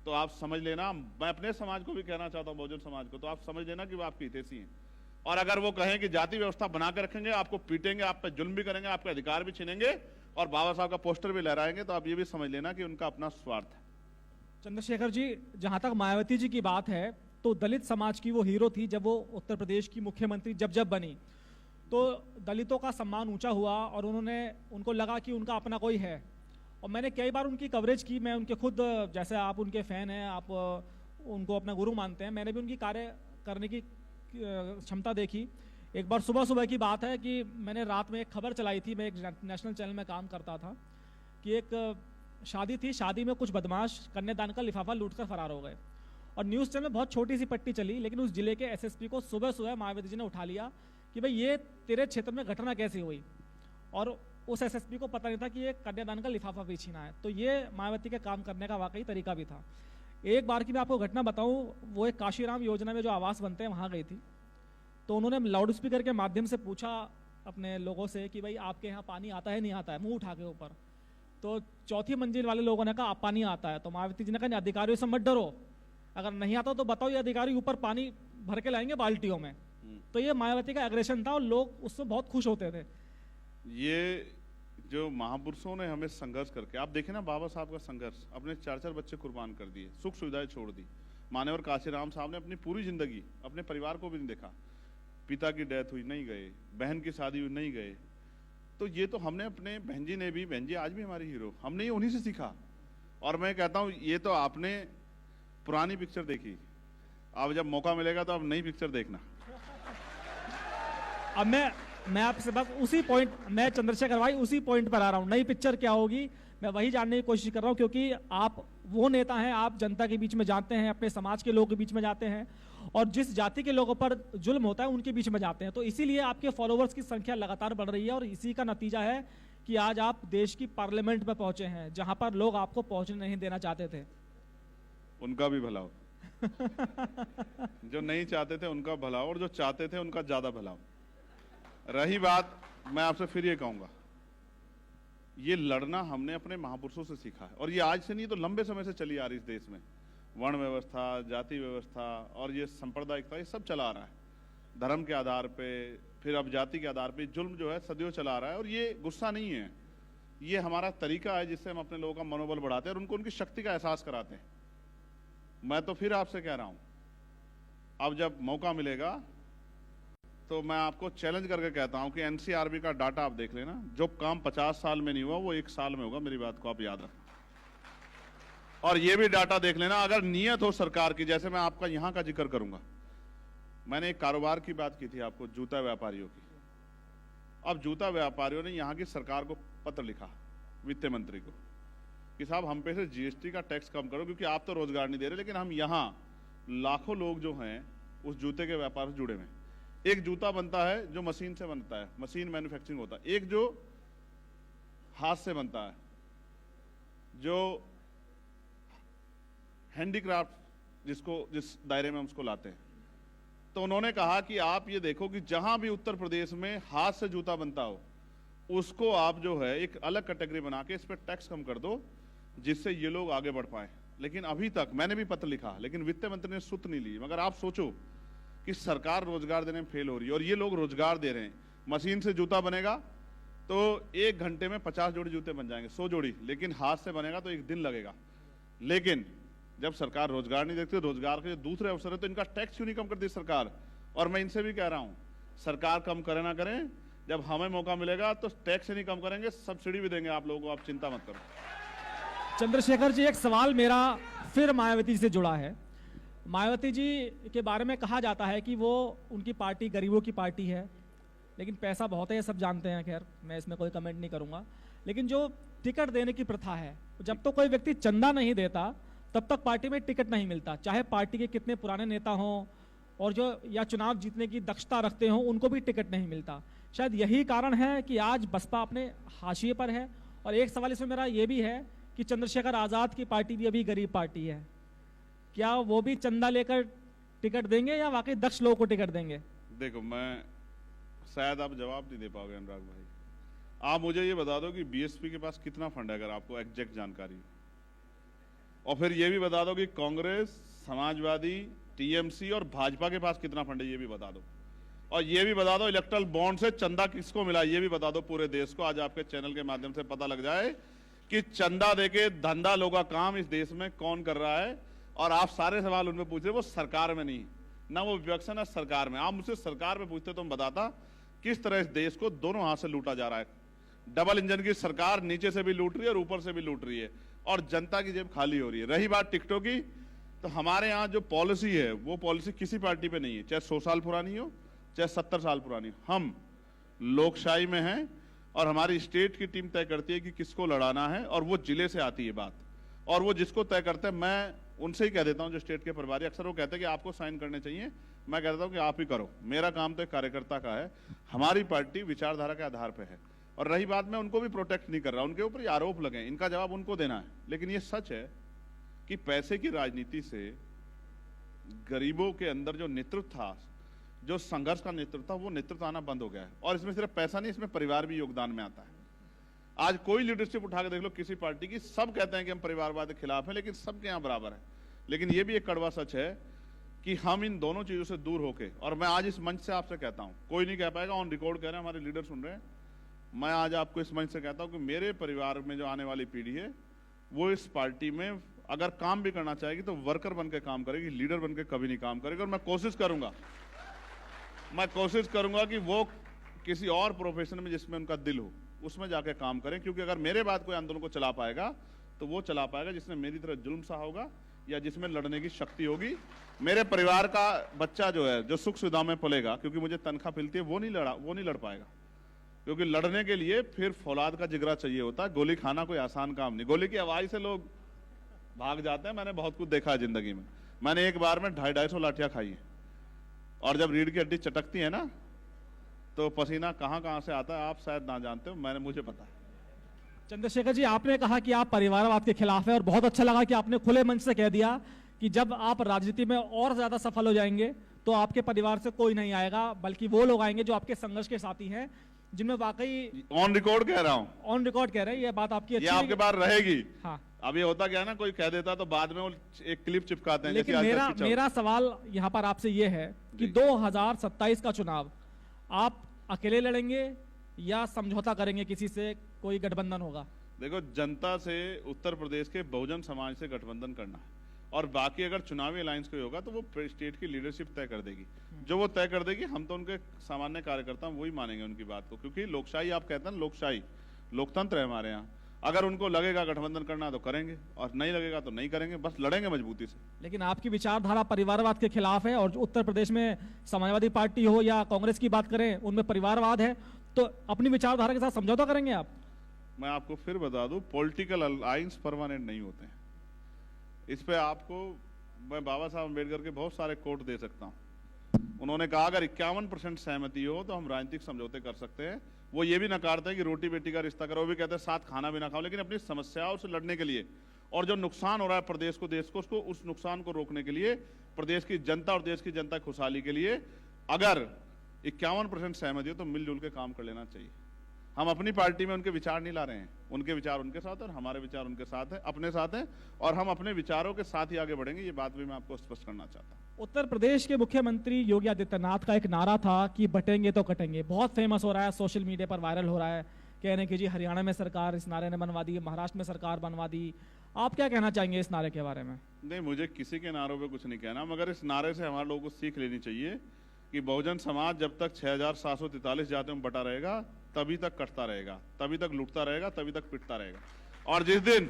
तो आप समझ लेना, मैं अपने समाज को भी कहना चाहता हूं, बहुजन समाज को, तो आप समझ लेना कि वो आपकी हितैषी हैं। और अगर वो कहें कि जाति व्यवस्था बना कर रखेंगे, आपको पीटेंगे, आप पे जुल्म भी करेंगे, आपके अधिकार भी छीनेंगे और बाबा साहब का पोस्टर भी लहराएंगे, तो आप ये भी समझ लेना कि उनका अपना स्वार्थ है। चंद्रशेखर जी, जहां तक मायावती जी की बात है, तो दलित समाज की वो हीरो थी। जब वो उत्तर प्रदेश की मुख्यमंत्री जब बनी तो दलितों का सम्मान ऊंचा हुआ और उनको लगा कि उनका अपना कोई है। और मैंने कई बार उनकी कवरेज की, मैं उनके खुद, जैसे आप उनके फ़ैन हैं, आप उनको अपना गुरु मानते हैं, मैंने भी उनकी कार्य करने की क्षमता देखी। एक बार सुबह की बात है कि मैंने रात में एक खबर चलाई थी, मैं एक नेशनल चैनल में काम करता था, कि एक शादी थी, शादी में कुछ बदमाश कन्यादान का लिफाफा लूटकर फरार हो गए। और न्यूज़ चैनल में बहुत छोटी सी पट्टी चली, लेकिन उस जिले के एसएसपी को सुबह मायावती जी ने उठा लिया कि भाई ये तेरे क्षेत्र में घटना कैसे हुई, और उस एसएसपी को पता नहीं था कि ये कन्यादान का लिफाफा भी छीना है। तो ये मायावती के काम करने का वाकई तरीका भी था। एक बार की मैं आपको घटना बताऊं, वो एक काशीराम योजना में जो आवास बनते हैं वहाँ गई थी, तो उन्होंने लाउड स्पीकर के माध्यम से पूछा अपने लोगों से कि भाई आपके यहाँ पानी आता है नहीं आता है, मुंह उठा के ऊपर। तो चौथी मंजिल वाले लोगों ने कहा आप पानी आता है। तो मायावती जी ने कहा अधिकारियों से मत डरो, अगर नहीं आता तो बताओ, ये अधिकारी ऊपर पानी भर के लाएंगे बाल्टियों में। तो ये मायावती का एग्रेशन था और लोग उससे बहुत खुश होते थे। ये जो महापुरुषों ने हमें संघर्ष करके, आप देखें ना, बाबा साहब का संघर्ष, अपने 4 बच्चे कुर्बान कर दिए, सुख सुविधाएं छोड़ दी। मान्यवर काशीराम साहब ने अपनी पूरी जिंदगी अपने परिवार को भी नहीं देखा, पिता की डेथ हुई नहीं गए, बहन की शादी हुई नहीं गए। तो ये तो हमने अपने बहन जी ने भी, बहन जी आज भी हमारी हीरो, हमने ये उन्हीं से सीखा। और मैं कहता हूँ ये तो आपने पुरानी पिक्चर देखी, अब जब मौका मिलेगा तो आप नई पिक्चर देखना। अब मैं आपसे बस उसी पॉइंट, मैं चंद्रशेखर भाई उसी पॉइंट पर आ रहा हूँ, नई पिक्चर क्या होगी मैं वही जानने की कोशिश कर रहा हूँ, क्योंकि आप वो नेता हैं, आप जनता के बीच में जाते हैं, अपने समाज के लोगों के बीच में जाते हैं, और जिस जाति के लोगों पर जुल्म होता है उनके बीच में जाते हैं। तो इसीलिए आपके फॉलोअर्स की संख्या लगातार बढ़ रही है, और इसी का नतीजा है कि आज आप देश की पार्लियामेंट में पहुंचे हैं, जहां पर लोग आपको पहुंचने नहीं देना चाहते थे। उनका भी भला हो जो नहीं चाहते थे उनका भला हो, और जो चाहते थे उनका ज्यादा भला हो। रही बात, मैं आपसे फिर ये कहूंगा, ये लड़ना हमने अपने महापुरुषों से सीखा है, और ये आज से नहीं तो लंबे समय से चली आ रही इस देश में। वर्ण व्यवस्था, जाति व्यवस्था और ये सांप्रदायिकता, ये सब चला आ रहा है धर्म के आधार पे, फिर अब जाति के आधार पे जुल्म जो है सदियों चला आ रहा है। और ये गुस्सा नहीं है, ये हमारा तरीका है जिससे हम अपने लोगों का मनोबल बढ़ाते हैं और उनको उनकी शक्ति का एहसास कराते हैं। मैं तो फिर आपसे कह रहा हूं, अब जब मौका मिलेगा तो मैं आपको चैलेंज करके कहता हूं कि एनसीआरबी का डाटा आप देख लेना, जो काम 50 साल में नहीं हुआ वो 1 साल में होगा। मेरी बात को आप याद रखें। और ये भी डाटा देख लेना, अगर नियत हो सरकार की, जैसे मैं आपका यहां का जिक्र करूंगा, मैंने एक कारोबार की बात की थी आपको, जूता व्यापारियों की। अब जूता व्यापारियों ने यहाँ की सरकार को पत्र लिखा, वित्त मंत्री को, कि साहब हम पे से जीएसटी का टैक्स कम करो, क्योंकि आप तो रोजगार नहीं दे रहे, लेकिन हम यहाँ लाखों लोग जो हैं उस जूते के व्यापार से जुड़े हुए हैं। एक जूता बनता है जो मशीन से बनता है, मशीन मैन्युफैक्चरिंग होता है, एक जो हाथ से बनता है, जो हैंडीक्राफ्ट जिस दायरे में हम उसको लाते हैं। तो उन्होंने कहा कि आप ये देखो कि जहां भी उत्तर प्रदेश में हाथ से जूता बनता हो, उसको आप जो है एक अलग कैटेगरी बना के इस पर टैक्स कम कर दो, जिससे ये लोग आगे बढ़ पाए। लेकिन अभी तक मैंने भी पत्र लिखा, लेकिन वित्त मंत्री ने सुत नहीं ली। मगर आप सोचो कि सरकार रोजगार देने में फेल हो रही है और ये लोग रोजगार दे रहे हैं। मशीन से जूता बनेगा तो 1 घंटे में 50 जोड़ी जूते बन जाएंगे, 100 जोड़ी, लेकिन हाथ से बनेगा तो 1 दिन लगेगा। लेकिन जब सरकार रोजगार नहीं देखती, रोजगार के दूसरे अवसर है, तो इनका टैक्स क्यों नहीं कम करती सरकार? और मैं इनसे भी कह रहा हूं, सरकार कम करे ना करें, जब हमें मौका मिलेगा तो टैक्स नहीं कम करेंगे, सब्सिडी भी देंगे आप लोगों को, आप चिंता मत करो। चंद्रशेखर जी, एक सवाल मेरा फिर मायावती से जुड़ा है। मायावती जी के बारे में कहा जाता है कि वो, उनकी पार्टी गरीबों की पार्टी है, लेकिन पैसा बहुत है, ये सब जानते हैं। खैर, मैं इसमें कोई कमेंट नहीं करूंगा। लेकिन जो टिकट देने की प्रथा है, जब तो कोई व्यक्ति चंदा नहीं देता तब तक पार्टी में टिकट नहीं मिलता, चाहे पार्टी के कितने पुराने नेता हों और जो या चुनाव जीतने की दक्षता रखते हों, उनको भी टिकट नहीं मिलता। शायद यही कारण है कि आज बसपा अपने हाशिए पर है। और एक सवाल इसमें मेरा ये भी है कि चंद्रशेखर आजाद की पार्टी भी अभी गरीब पार्टी है, क्या वो भी चंदा लेकर टिकट देंगे या वाकई दक्ष लोगों को टिकट देंगे? देखो, मैं शायद आप जवाब नहीं दे पाओगे अनुराग भाई। आप मुझे ये बता दो कि बीएसपी के पास कितना फंड है, अगर आपको एग्जैक्ट जानकारी हो। और फिर ये भी बता दो कि कांग्रेस, समाजवादी, टीएमसी और भाजपा के पास कितना फंड है, ये भी बता दो। और ये भी बता दो इलेक्ट्रल बॉन्ड से चंदा किसको मिला, ये भी बता दो पूरे देश को। आज आपके चैनल के माध्यम से पता लग जाए कि चंदा देके धंधा लोगों का काम इस देश में कौन कर रहा है। और आप सारे सवाल उनमें पूछ रहे, वो सरकार में नहीं, ना वो विपक्ष है ना सरकार में। आप मुझसे सरकार में पूछते तो मैं बताता किस तरह इस देश को दोनों हाथ से लूटा जा रहा है। डबल इंजन की सरकार नीचे से भी लूट रही है और ऊपर से भी लूट रही है, और जनता की जेब खाली हो रही है। रही बात टिकटों की, तो हमारे यहाँ जो पॉलिसी है वो पॉलिसी किसी पार्टी पे नहीं है, चाहे 100 साल पुरानी हो चाहे 70 साल पुरानी। हम लोकशाही में हैं और हमारी स्टेट की टीम तय करती है कि किसको लड़ाना है, और वो जिले से आती है बात, और वो जिसको तय करते हैं मैं उनसे ही कह देता हूं, जो स्टेट के प्रभारी। अक्सर वो कहते हैं कि आपको साइन करने चाहिए, मैं कहता हूं कि आप ही करो, मेरा काम तो एक कार्यकर्ता का है। हमारी पार्टी विचारधारा के आधार पर है। और रही बात, मैं उनको भी प्रोटेक्ट नहीं कर रहा, उनके ऊपर ये आरोप लगे, इनका जवाब उनको देना है। लेकिन ये सच है कि पैसे की राजनीति से गरीबों के अंदर जो नेतृत्व था, जो संघर्ष का नेतृत्व था, वो नेतृत्व आना बंद हो गया है। और इसमें सिर्फ पैसा नहीं, इसमें परिवार भी योगदान में आता है। आज कोई लीडरशिप उठा के देख लो किसी पार्टी की, सब कहते हैं कि हम परिवारवाद के खिलाफ हैं, लेकिन सबके यहाँ बराबर है। लेकिन ये भी एक कड़वा सच है कि हम इन दोनों चीजों से दूर होके, और मैं आज इस मंच से आपसे कहता हूं, कोई नहीं कह पाएगा, ऑन रिकॉर्ड कह रहे हैं, हमारे लीडर सुन रहे हैं, मैं आज आपको इस मंच से कहता हूं कि मेरे परिवार में जो आने वाली पीढ़ी है वो इस पार्टी में अगर काम भी करना चाहेगी तो वर्कर बन के काम करेगी, लीडर बन के कभी नहीं काम करेगी। और मैं कोशिश करूंगा कि वो किसी और प्रोफेशन में जिसमें उनका दिल हो उसमें जाके काम करें। क्योंकि अगर मेरे बाद कोई आंदोलन को चला पाएगा तो वो चला पाएगा जिसने मेरी तरह जुल्म सहा होगा या जिसमें लड़ने की शक्ति होगी। मेरे परिवार का बच्चा जो है, जो सुख सुविधा में पलेगा, क्योंकि मुझे तनख्वाह मिलती है, वो नहीं लड़ पाएगा। क्योंकि लड़ने के लिए फिर फौलाद का जिगरा चाहिए होता है। गोली खाना कोई आसान काम नहीं, गोली की आवाज से लोग भाग जाते हैं। मैंने बहुत कुछ देखा है जिंदगी में। मैंने एक बार में 250 लाठियां खाई है, और जब रीढ़ की हड्डी चटकती है ना तो पसीना कहां से आता है आप शायद ना जानते हो, मुझे पता है। चंद्रशेखर जी, आपने कहा कि आप परिवारवाद के खिलाफ है, और बहुत अच्छा लगा कि आपने खुले मंच से कह दिया कि जब आप राजनीति में और ज्यादा सफल हो जाएंगे तो आपके परिवार से कोई नहीं आएगा, बल्कि वो लोग आएंगे जो आपके संघर्ष के साथी हैं, जिनमें वाकई ऑन रिकॉर्ड कह रहा हूं, ऑन रिकॉर्ड कह रहे हैं, ये बात आपकी अच्छी ये आपके पास रहेगी। हाँ, अब ये होता क्या है ना, कोई कह देता तो बाद में वो एक क्लिप चिपकाते हैं। लेकिन मेरा सवाल यहाँ पर आपसे ये है कि 2027 का चुनाव आप अकेले लड़ेंगे या समझौता करेंगे, किसी से कोई गठबंधन होगा? देखो, जनता से उत्तर प्रदेश के बहुजन समाज से गठबंधन करना है, और बाकी अगर चुनावी अलायंस कोई होगा तो वो स्टेट की लीडरशिप तय कर देगी। जो वो तय कर देगी, हम तो उनके सामान्य कार्यकर्ता वही मानेंगे उनकी बात को। क्योंकि लोकशाही, आप कहते हैं ना, लोकशाही लोकतंत्र है हमारे यहाँ। अगर उनको लगेगा गठबंधन करना तो करेंगे, और नहीं लगेगा तो नहीं करेंगे, बस लड़ेंगे मजबूती से। लेकिन आपकी विचारधारा परिवारवाद के खिलाफ है, और उत्तर प्रदेश में समाजवादी पार्टी हो या कांग्रेस की बात करें, उनमें परिवारवाद है। तो अपनी विचारधारा के साथ समझौता करेंगे आप? मैं आपको फिर बता दूं, पॉलिटिकल अलायंस परमानेंट नहीं होते हैं। इस पे आपको मैं बाबा साहब अम्बेडकर के बहुत सारे कोट दे सकता हूं। उन्होंने कहा अगर 51% सहमति हो तो हम राजनीतिक समझौते कर सकते हैं। वो ये भी नकारते हैं कि रोटी बेटी का रिश्ता करो, वो भी कहते हैं साथ खाना भी ना खाओ, लेकिन अपनी समस्याओं से लड़ने के लिए और जो नुकसान हो रहा है प्रदेश को, देश को, उसको, उस नुकसान को रोकने के लिए, प्रदेश की जनता और देश की जनता की खुशहाली के लिए अगर 51% सहमति हो तो मिलजुल के काम कर लेना चाहिए। हम अपनी पार्टी में उनके विचार नहीं ला रहे हैं, उनके विचार उनके साथ और हमारे विचार उनके साथ है, अपने साथ हैं, और हम अपने विचारों के साथ ही आगे बढ़ेंगे। ये बात भी मैं आपको स्पष्ट करना चाहता हूँ। उत्तर प्रदेश के मुख्यमंत्री योगी आदित्यनाथ का एक नारा था कि बटेंगे तो कटेंगे, बहुत फेमस हो रहा है, सोशल मीडिया पर वायरल हो रहा है। कह रहे हैं कि जी हरियाणा में सरकार इस नारे ने बनवा दी, महाराष्ट्र में सरकार बनवा दी। आप क्या कहना चाहेंगे इस नारे के बारे में? नहीं, मुझे किसी के नारों पे कुछ नहीं कहना, मगर इस नारे से हमारे लोगों को सीख लेनी चाहिए कि बहुजन समाज जब तक 6743 जातियों में बटा रहेगा तभी तक कटता रहेगा, तभी तक लूटता रहेगा, तभी तक पिटता रहेगा। और जिस दिन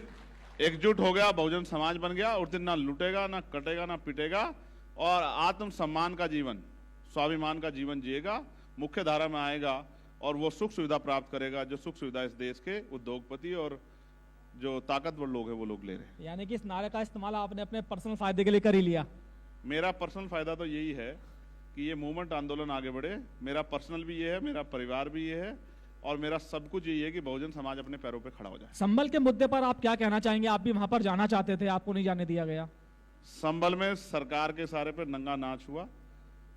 एकजुट हो गया, बहुजन समाज बन गया, उस दिन ना लूटेगा, ना कटेगा, ना पिटेगा, और आत्म सम्मान का जीवन, स्वाभिमान का जीवन जिएगा, मुख्य धारा में आएगा और वो सुख सुविधा प्राप्त करेगा जो सुख सुविधा इस देश के उद्योगपति और जो ताकतवर लोग हैं वो लोग ले रहे हैं। यानी कि इस नारे का इस्तेमाल आपने अपने पर्सनल फायदे के लिए कर ही लिया? मेरा पर्सनल फायदा तो यही है कि ये मूवमेंट आंदोलन आगे बढ़े। मेरा पर्सनल भी ये है, मेरा परिवार भी ये है, और मेरा सब कुछ यही है कि बहुजन समाज अपने पैरों पे खड़ा हो जाए। संबल के मुद्दे पर आप क्या कहना चाहेंगे? आप भी वहां पर जाना चाहते थे, आपको नहीं जाने दिया गया। संबल में सरकार के सारे पे नंगा नाच हुआ,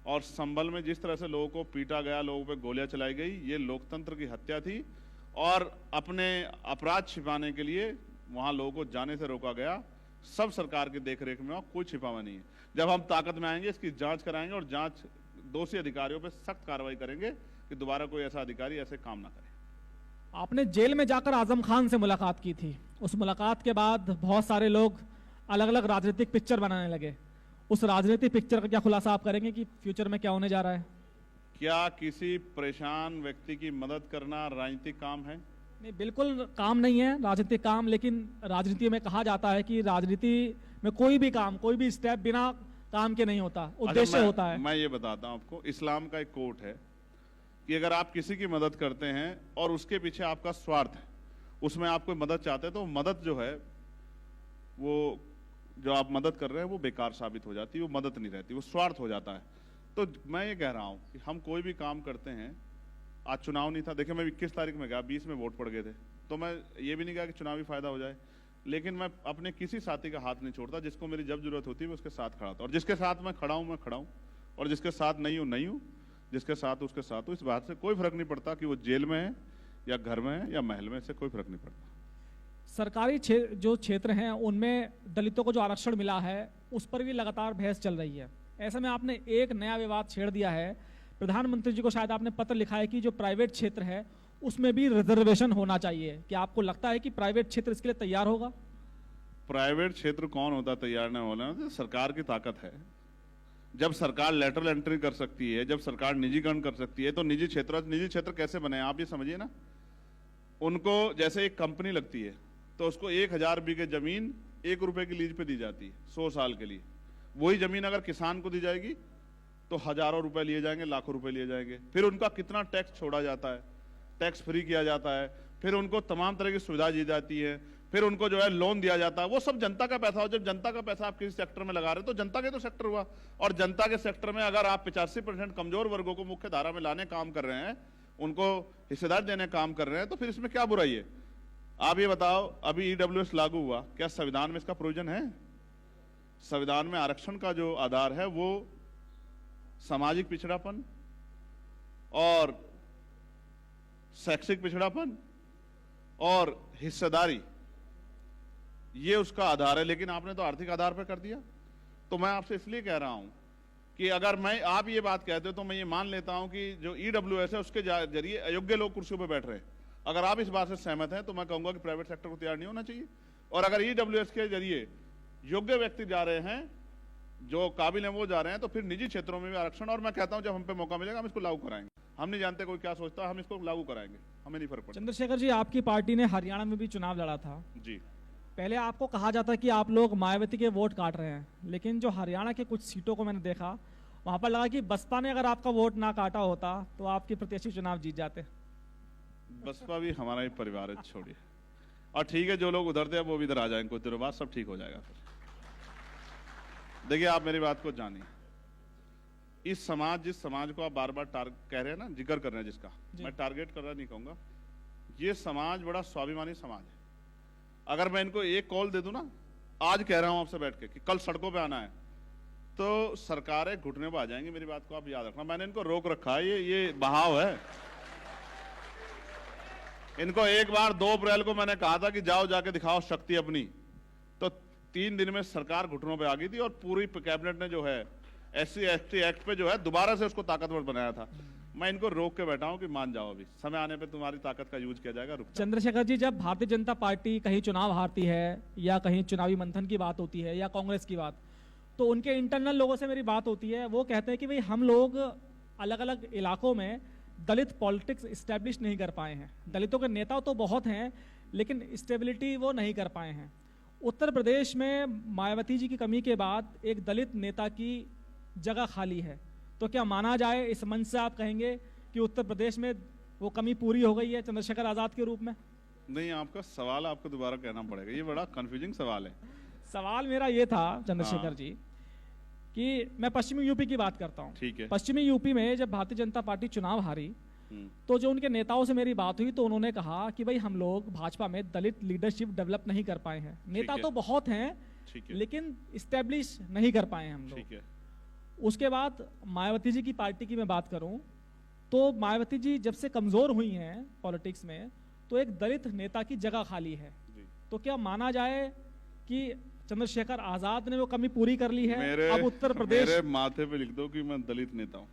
और संबल में जिस तरह से लोगों को पीटा गया, लोगों पे गोलियां चलाई गई, ये लोकतंत्र की हत्या थी। और अपने अपराध छिपाने के लिए वहां लोगों को जाने से रोका गया। सब सरकार की देखरेख में, कोई छिपावा नहीं है। जब हम ताकत में आएंगे इसकी जांच कराएंगे और जांच दोषी अधिकारियों पे सख्त कार्रवाई करेंगे कि दोबारा कोई ऐसा अधिकारी ऐसे काम ना करे। आपने जेल में जाकर आजम खान से मुलाकात की थी। उस मुलाकात के बाद बहुत सारे लोग अलग अलग राजनीतिक पिक्चर बनाने लगे। उस राजनीतिक पिक्चर का क्या खुलासा आप करेंगे कि फ्यूचर में क्या होने जा रहा है? क्या किसी परेशान व्यक्ति की मदद करना राजनीतिक काम है? नहीं, बिल्कुल काम नहीं है राजनीतिक काम, लेकिन राजनीति में कहा जाता है कि राजनीति में कोई भी काम, कोई भी स्टेप बिना काम के नहीं होता, उद्देश्य होता है। मैं ये बताता हूं आपको, इस्लाम का एक कोट है कि अगर आप किसी की मदद करते हैं और उसके पीछे आपका स्वार्थ है, उसमें आप कोई मदद चाहते हैं, तो मदद जो है वो जो आप मदद कर रहे हैं वो बेकार साबित हो जाती है, वो मदद नहीं रहती, वो स्वार्थ हो जाता है। तो मैं ये कह रहा हूं कि हम कोई भी काम करते हैं, आज चुनाव नहीं था, देखिए मैं 21 तारीख में गया, 20 में वोट पड़ गए थे, तो मैं ये भी नहीं कहा कि चुनावी फायदा हो जाए, लेकिन मैं अपने किसी साथी का हाथ नहीं छोड़ता। जिसको मेरी जब जरूरत होती है मैं उसके साथ खड़ा था, और जिसके साथ मैं खड़ा हूं, और जिसके साथ नहीं हूं, जिसके साथ उसके साथ हूं। इस बात से कोई फर्क नहीं पड़ता कि वो जेल में है या घर में है या महल में, से कोई फर्क नहीं पड़ता। सरकारी जो क्षेत्र हैं उनमें दलितों को जो आरक्षण मिला है उस पर भी लगातार बहस चल रही है। ऐसे में आपने एक नया विवाद छेड़ दिया है। प्रधानमंत्री जी को शायद आपने पत्र लिखा है कि जो प्राइवेट क्षेत्र है उसमें भी रिजर्वेशन होना चाहिए। क्या आपको लगता है कि प्राइवेट क्षेत्र इसके लिए तैयार होगा? प्राइवेट क्षेत्र कौन होता तैयार नहीं होना? तो सरकार की ताकत है। जब सरकार लेटरल एंट्री कर सकती है, जब सरकार निजीकरण कर सकती है, तो निजी क्षेत्र कैसे बने आप ये समझिए ना। उनको जैसे एक कंपनी लगती है तो उसको 1000 बीघे जमीन 1 रुपए की लीज पे दी जाती है 100 साल के लिए। वही जमीन अगर किसान को दी जाएगी तो हजारों रुपए लिए जाएंगे, लाखों रुपए लिए जाएंगे। फिर उनका कितना टैक्स छोड़ा जाता है, टैक्स फ्री किया जाता है, फिर उनको तमाम तरह की सुविधा दी जाती है, फिर उनको जो है लोन दिया जाता है। वो सब जनता का पैसा हो। जब जनता का पैसा आप किसी सेक्टर में लगा रहे हो तो जनता के तो सेक्टर हुआ, और जनता के सेक्टर में अगर आप 85% कमजोर वर्गों को मुख्य धारा में लाने काम कर रहे हैं, उनको हिस्सेदार देने काम कर रहे हैं, तो फिर इसमें क्या बुराई है? आप ये बताओ, अभी ईडब्ल्यूएस लागू हुआ, क्या संविधान में इसका प्रोविजन है? संविधान में आरक्षण का जो आधार है वो सामाजिक पिछड़ापन और शैक्षिक पिछड़ापन और हिस्सेदारी, ये उसका आधार है। लेकिन आपने तो आर्थिक आधार पर कर दिया। तो मैं आपसे इसलिए कह रहा हूं कि अगर आप ये बात कहते हो तो मैं ये मान लेता हूं कि जो ईडब्ल्यूएस है उसके जरिए अयोग्य लोग कुर्सियों पर बैठ रहे हैं। अगर आप इस बात से सहमत हैं तो मैं कहूंगा कि प्राइवेट सेक्टर को तैयार नहीं होना चाहिए, और अगर ईडब्ल्यूएस के जरिए योग्य व्यक्ति जा रहे हैं, जो काबिल हैं वो जा रहे हैं, तो फिर निजी क्षेत्रों में भी आरक्षण, और मैं कहता हूं जब हम पे मौका मिलेगा हम इसको लागू कराएंगे। हम नहीं जानते कोई क्या सोचता, हम इसको लागू कराएंगे, हमें नहीं फर्क पड़ता। चंद्रशेखर जी, आपकी पार्टी ने हरियाणा में भी चुनाव लड़ा था जी। पहले आपको कहा जाता कि आप लोग मायावती के वोट काट रहे हैं, लेकिन जो हरियाणा के कुछ सीटों को मैंने देखा वहां पर लगा कि बसपा ने अगर आपका वोट ना काटा होता तो आपके प्रत्याशी चुनाव जीत जाते। बसपा भी हमारा ही परिवार है, छोड़िए। और ठीक है, जो लोग उधर थे अब वो भी इधर आ जाएंगे कुछ दिनों बाद, सब ठीक हो जाएगा फिर। देखिए, आप मेरी बात को जानिए। इस समाज, जिस समाज को आप बार बार कह रहे हैं ना, जिक्र कर रहे हैं जिसका, मैं टारगेट कर रहा नहीं कहूंगा, ये समाज बड़ा स्वाभिमानी समाज है। अगर मैं इनको एक कॉल दे दूं ना, आज कह रहा हूं आपसे बैठ के कि कल सड़कों पे आना है, तो सरकारें घुटने पर आ जाएंगी। मेरी बात को आप याद रखना, मैंने इनको रोक रखा है, ये बहाव है। इनको एक बार 2 अप्रैल को मैंने कहा था कि जाओ जाके दिखाओ शक्ति अपनी, तो 3 दिन में सरकार घुटनों पे आ गई थी और पूरी कैबिनेट ने जो है SC/ST एक्ट पे जो है दोबारा से उसको ताकतवर बनाया था। मैं इनको रोक के बैठा हूं कि मान जाओ, अभी समय आने पे तुम्हारी ताकत का यूज किया जाएगा, रुक जाओ। चंद्रशेखर जी, जब भारतीय जनता पार्टी कहीं चुनाव हारती है या कहीं चुनावी मंथन की बात होती है या कांग्रेस की बात, तो उनके इंटरनल लोगों से मेरी बात होती है, वो कहते हैं कि भाई हम लोग अलग अलग इलाकों में दलित पॉलिटिक्स इस्टेब्लिश नहीं कर पाए हैं। दलितों के नेता तो बहुत हैं लेकिन स्टेबिलिटी वो नहीं कर पाए हैं। उत्तर प्रदेश में मायावती जी की कमी के बाद एक दलित नेता की जगह खाली है, तो क्या माना जाए इस मंच से आप कहेंगे कि उत्तर प्रदेश में वो कमी पूरी हो गई है चंद्रशेखर आजाद के रूप में? नहीं, आपका सवाल आपको दोबारा कहना पड़ेगा, ये बड़ा कंफ्यूजिंग सवाल है। सवाल मेरा ये था चंद्रशेखर जी कि मैं पश्चिमी यूपी की बात करता हूँ। ठीक है। पश्चिमी यूपी में जब भारतीय जनता पार्टी चुनाव हारी, तो जो उनके नेताओं से मेरी बात हुई तो उन्होंने कहा कि भाई हम लोग भाजपा में दलित लीडरशिप डेवलप नहीं कर पाए हैं। नेता तो बहुत हैं लेकिन इस्टेब्लिश नहीं कर पाए हैं हम लोग। उसके बाद मायावती जी की पार्टी की मैं बात करूं तो मायावती जी जब से कमजोर हुई हैं पॉलिटिक्स में, तो एक दलित नेता की जगह खाली है। तो क्या माना जाए कि चंद्रशेखर आजाद ने वो कमी पूरी कर ली है? अब उत्तर प्रदेश, मेरे माथे पे लिख दो कि मैं दलित नेता हूं,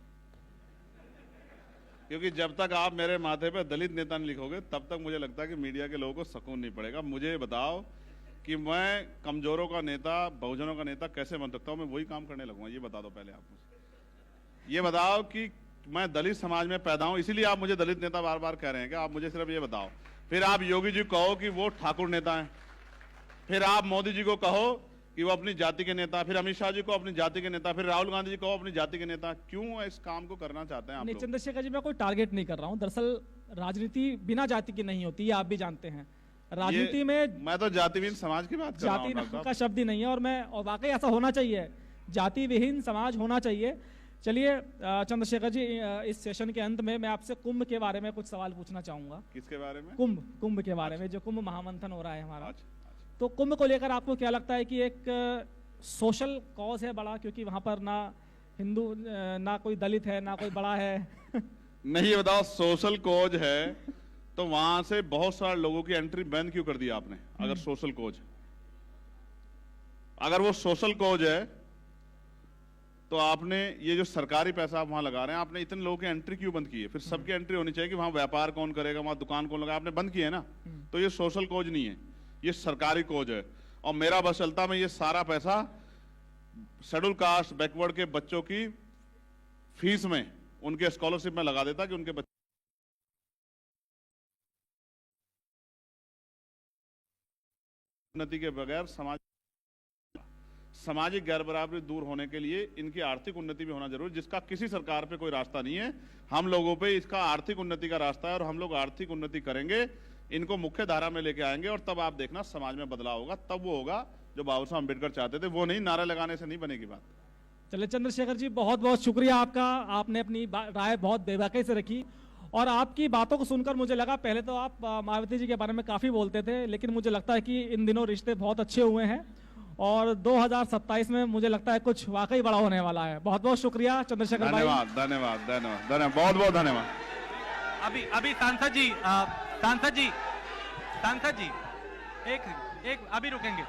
क्योंकि जब तक आप मेरे माथे पे दलित नेता नहीं लिखोगे तब तक मुझे लगता है कि मीडिया के लोगों को सुकून नहीं पड़ेगा। मुझे बताओ कि मैं कमजोरों का नेता, बहुजनों का नेता कैसे बन सकता हूं? मैं वही काम करने लगूंगा, ये बता दो पहले आप मुझे। ये बताओ कि मैं दलित समाज में पैदा हूं, इसीलिए आप मुझे दलित नेता बार बार कह रहे हैं कि आप मुझे सिर्फ ये बताओ। फिर आप योगी जी कहो कि वो ठाकुर नेता है, फिर आप मोदी जी को कहो कि वो अपनी जाति के नेता, फिर अमित शाह जी को अपनी जाति के नेता, फिर राहुल गांधी जी को अपनी जाति के नेता। क्यों इस काम को करना चाहते हैं आप लोग? चंद्रशेखर जी, मैं कोई टारगेट नहीं कर रहा हूं। दरअसल राजनीति बिना जाति की नहीं होती, ये आप भी जानते हैं। राजनीति में मैं तो जाति विहीन समाज की बात कर रहा हूं। जाति का शब्द ही नहीं है, और वाकई ऐसा होना चाहिए, जाति विहीन समाज होना चाहिए। चलिए चंद्रशेखर जी, इस सेशन के अंत में मैं आपसे कुंभ के बारे में कुछ सवाल पूछना चाहूंगा। किसके बारे में? कुंभ के बारे में, जो कुंभ महामंथन हो रहा है हमारा। तो कुंभ को लेकर आपको क्या लगता है कि एक सोशल कॉज है बड़ा, क्योंकि वहां पर ना हिंदू, ना कोई दलित है, ना कोई बड़ा है? नहीं, बताओ, सोशल कॉज है तो वहां से बहुत सारे लोगों की एंट्री बैन क्यों कर दी आपने? अगर सोशल कॉज, अगर वो सोशल कॉज है तो आपने ये जो सरकारी पैसा आप वहां लगा रहे हैं, आपने इतने लोगों की एंट्री क्यों बंद की है? फिर सबकी एंट्री होनी चाहिए कि वहां व्यापार कौन करेगा, वहां दुकान कौन लगाएगा, आपने बंद किया है ना। तो ये सोशल कॉज नहीं है, ये सरकारी कॉज है। और मेरा बस चलता में ये सारा पैसा शेड्यूल कास्ट, बैकवर्ड के बच्चों की फीस में, उनके स्कॉलरशिप में लगा देता कि उनके बच्चे उन्नति के बगैर सामाजिक गैर बराबरी दूर होने के लिए इनकी आर्थिक उन्नति भी होना जरूरी, जिसका किसी सरकार पे कोई रास्ता नहीं है। हम लोगों पे इसका आर्थिक उन्नति का रास्ता है और हम लोग आर्थिक उन्नति करेंगे, इनको मुख्य धारा में लेके आएंगे और तब आप देखना समाज में बदलाव होगा। तब वो होगा जो बाबा साहब अम्बेडकर चाहते थे, वो नहीं, नारा लगाने से नहीं बनेगी बात। चलिए चंद्रशेखर जी, बहुत बहुत शुक्रिया आपका, आपने अपनी राय बहुत बेबाकी से रखी और आपकी बातों को सुनकर मुझे लगा, पहले तो आप मायावती जी के बारे में काफी बोलते थे, लेकिन मुझे लगता है कि इन दिनों रिश्ते बहुत अच्छे हुए हैं और 2027 में मुझे लगता है कुछ वाकई बड़ा होने वाला है। बहुत बहुत शुक्रिया चंद्रशेखर भाई। धन्यवाद धन्यवाद धन्यवाद धन्यवाद, बहुत बहुत धन्यवाद। अभी सांसद जी एक अभी रुकेंगे,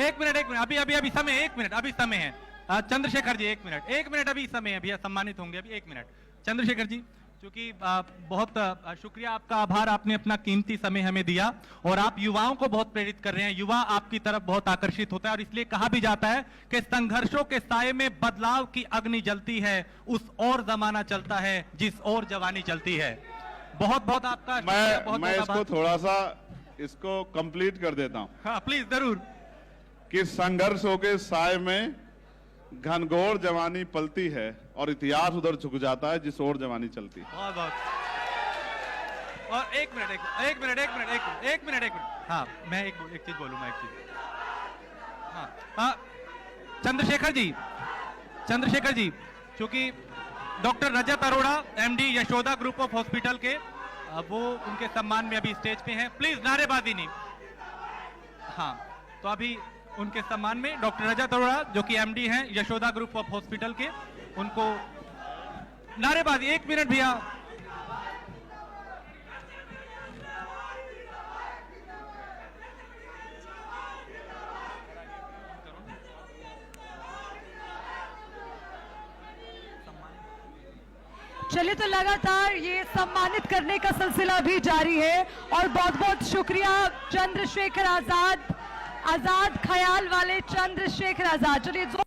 एक मिनट अभी समय, एक मिनट अभी समय है। चंद्रशेखर जी एक मिनट अभी समय है भैया, सम्मानित होंगे अभी, एक मिनट। चंद्रशेखर जी, क्योंकि बहुत शुक्रिया, आपका आभार, आपने अपना कीमती समय हमें दिया और आप युवाओं को बहुत प्रेरित कर रहे हैं। युवा आपकी तरफ बहुत आकर्षित होता है और इसलिए कहा भी जाता है कि संघर्षों के साये में बदलाव की अग्नि जलती है, उस और जमाना चलता है जिस और जवानी चलती है। बहुत बहुत आपका मैं इसको थोड़ा सा इसको कंप्लीट कर देता हूं। हाँ प्लीज, जरूर। कि संघर्षों के साये में घनघोर जवानी पलती है और इतिहास उधर झुक जाता है जिस ओर जवानी चलती है। बहुत बहुत और एक मिनट। हाँ, मैं एक चीज बोलूंगा, हाँ, चंद्रशेखर जी, क्योंकि doctor Rajat Arora, MD Yashoda group of hospital के, वो उनके सम्मान में अभी स्टेज पे हैं। प्लीज नारेबाजी नहीं। हाँ, तो अभी उनके सम्मान में डॉक्टर रजत अरोड़ा, जो कि एमडी हैं यशोदा ग्रुप ऑफ हॉस्पिटल के, उनको नारेबाजी। 1 मिनट भैया। चलिए, तो लगातार ये सम्मानित करने का सिलसिला भी जारी है और बहुत बहुत शुक्रिया चंद्रशेखर आजाद, आजाद ख्याल वाले चंद्रशेखर आजाद। चलिए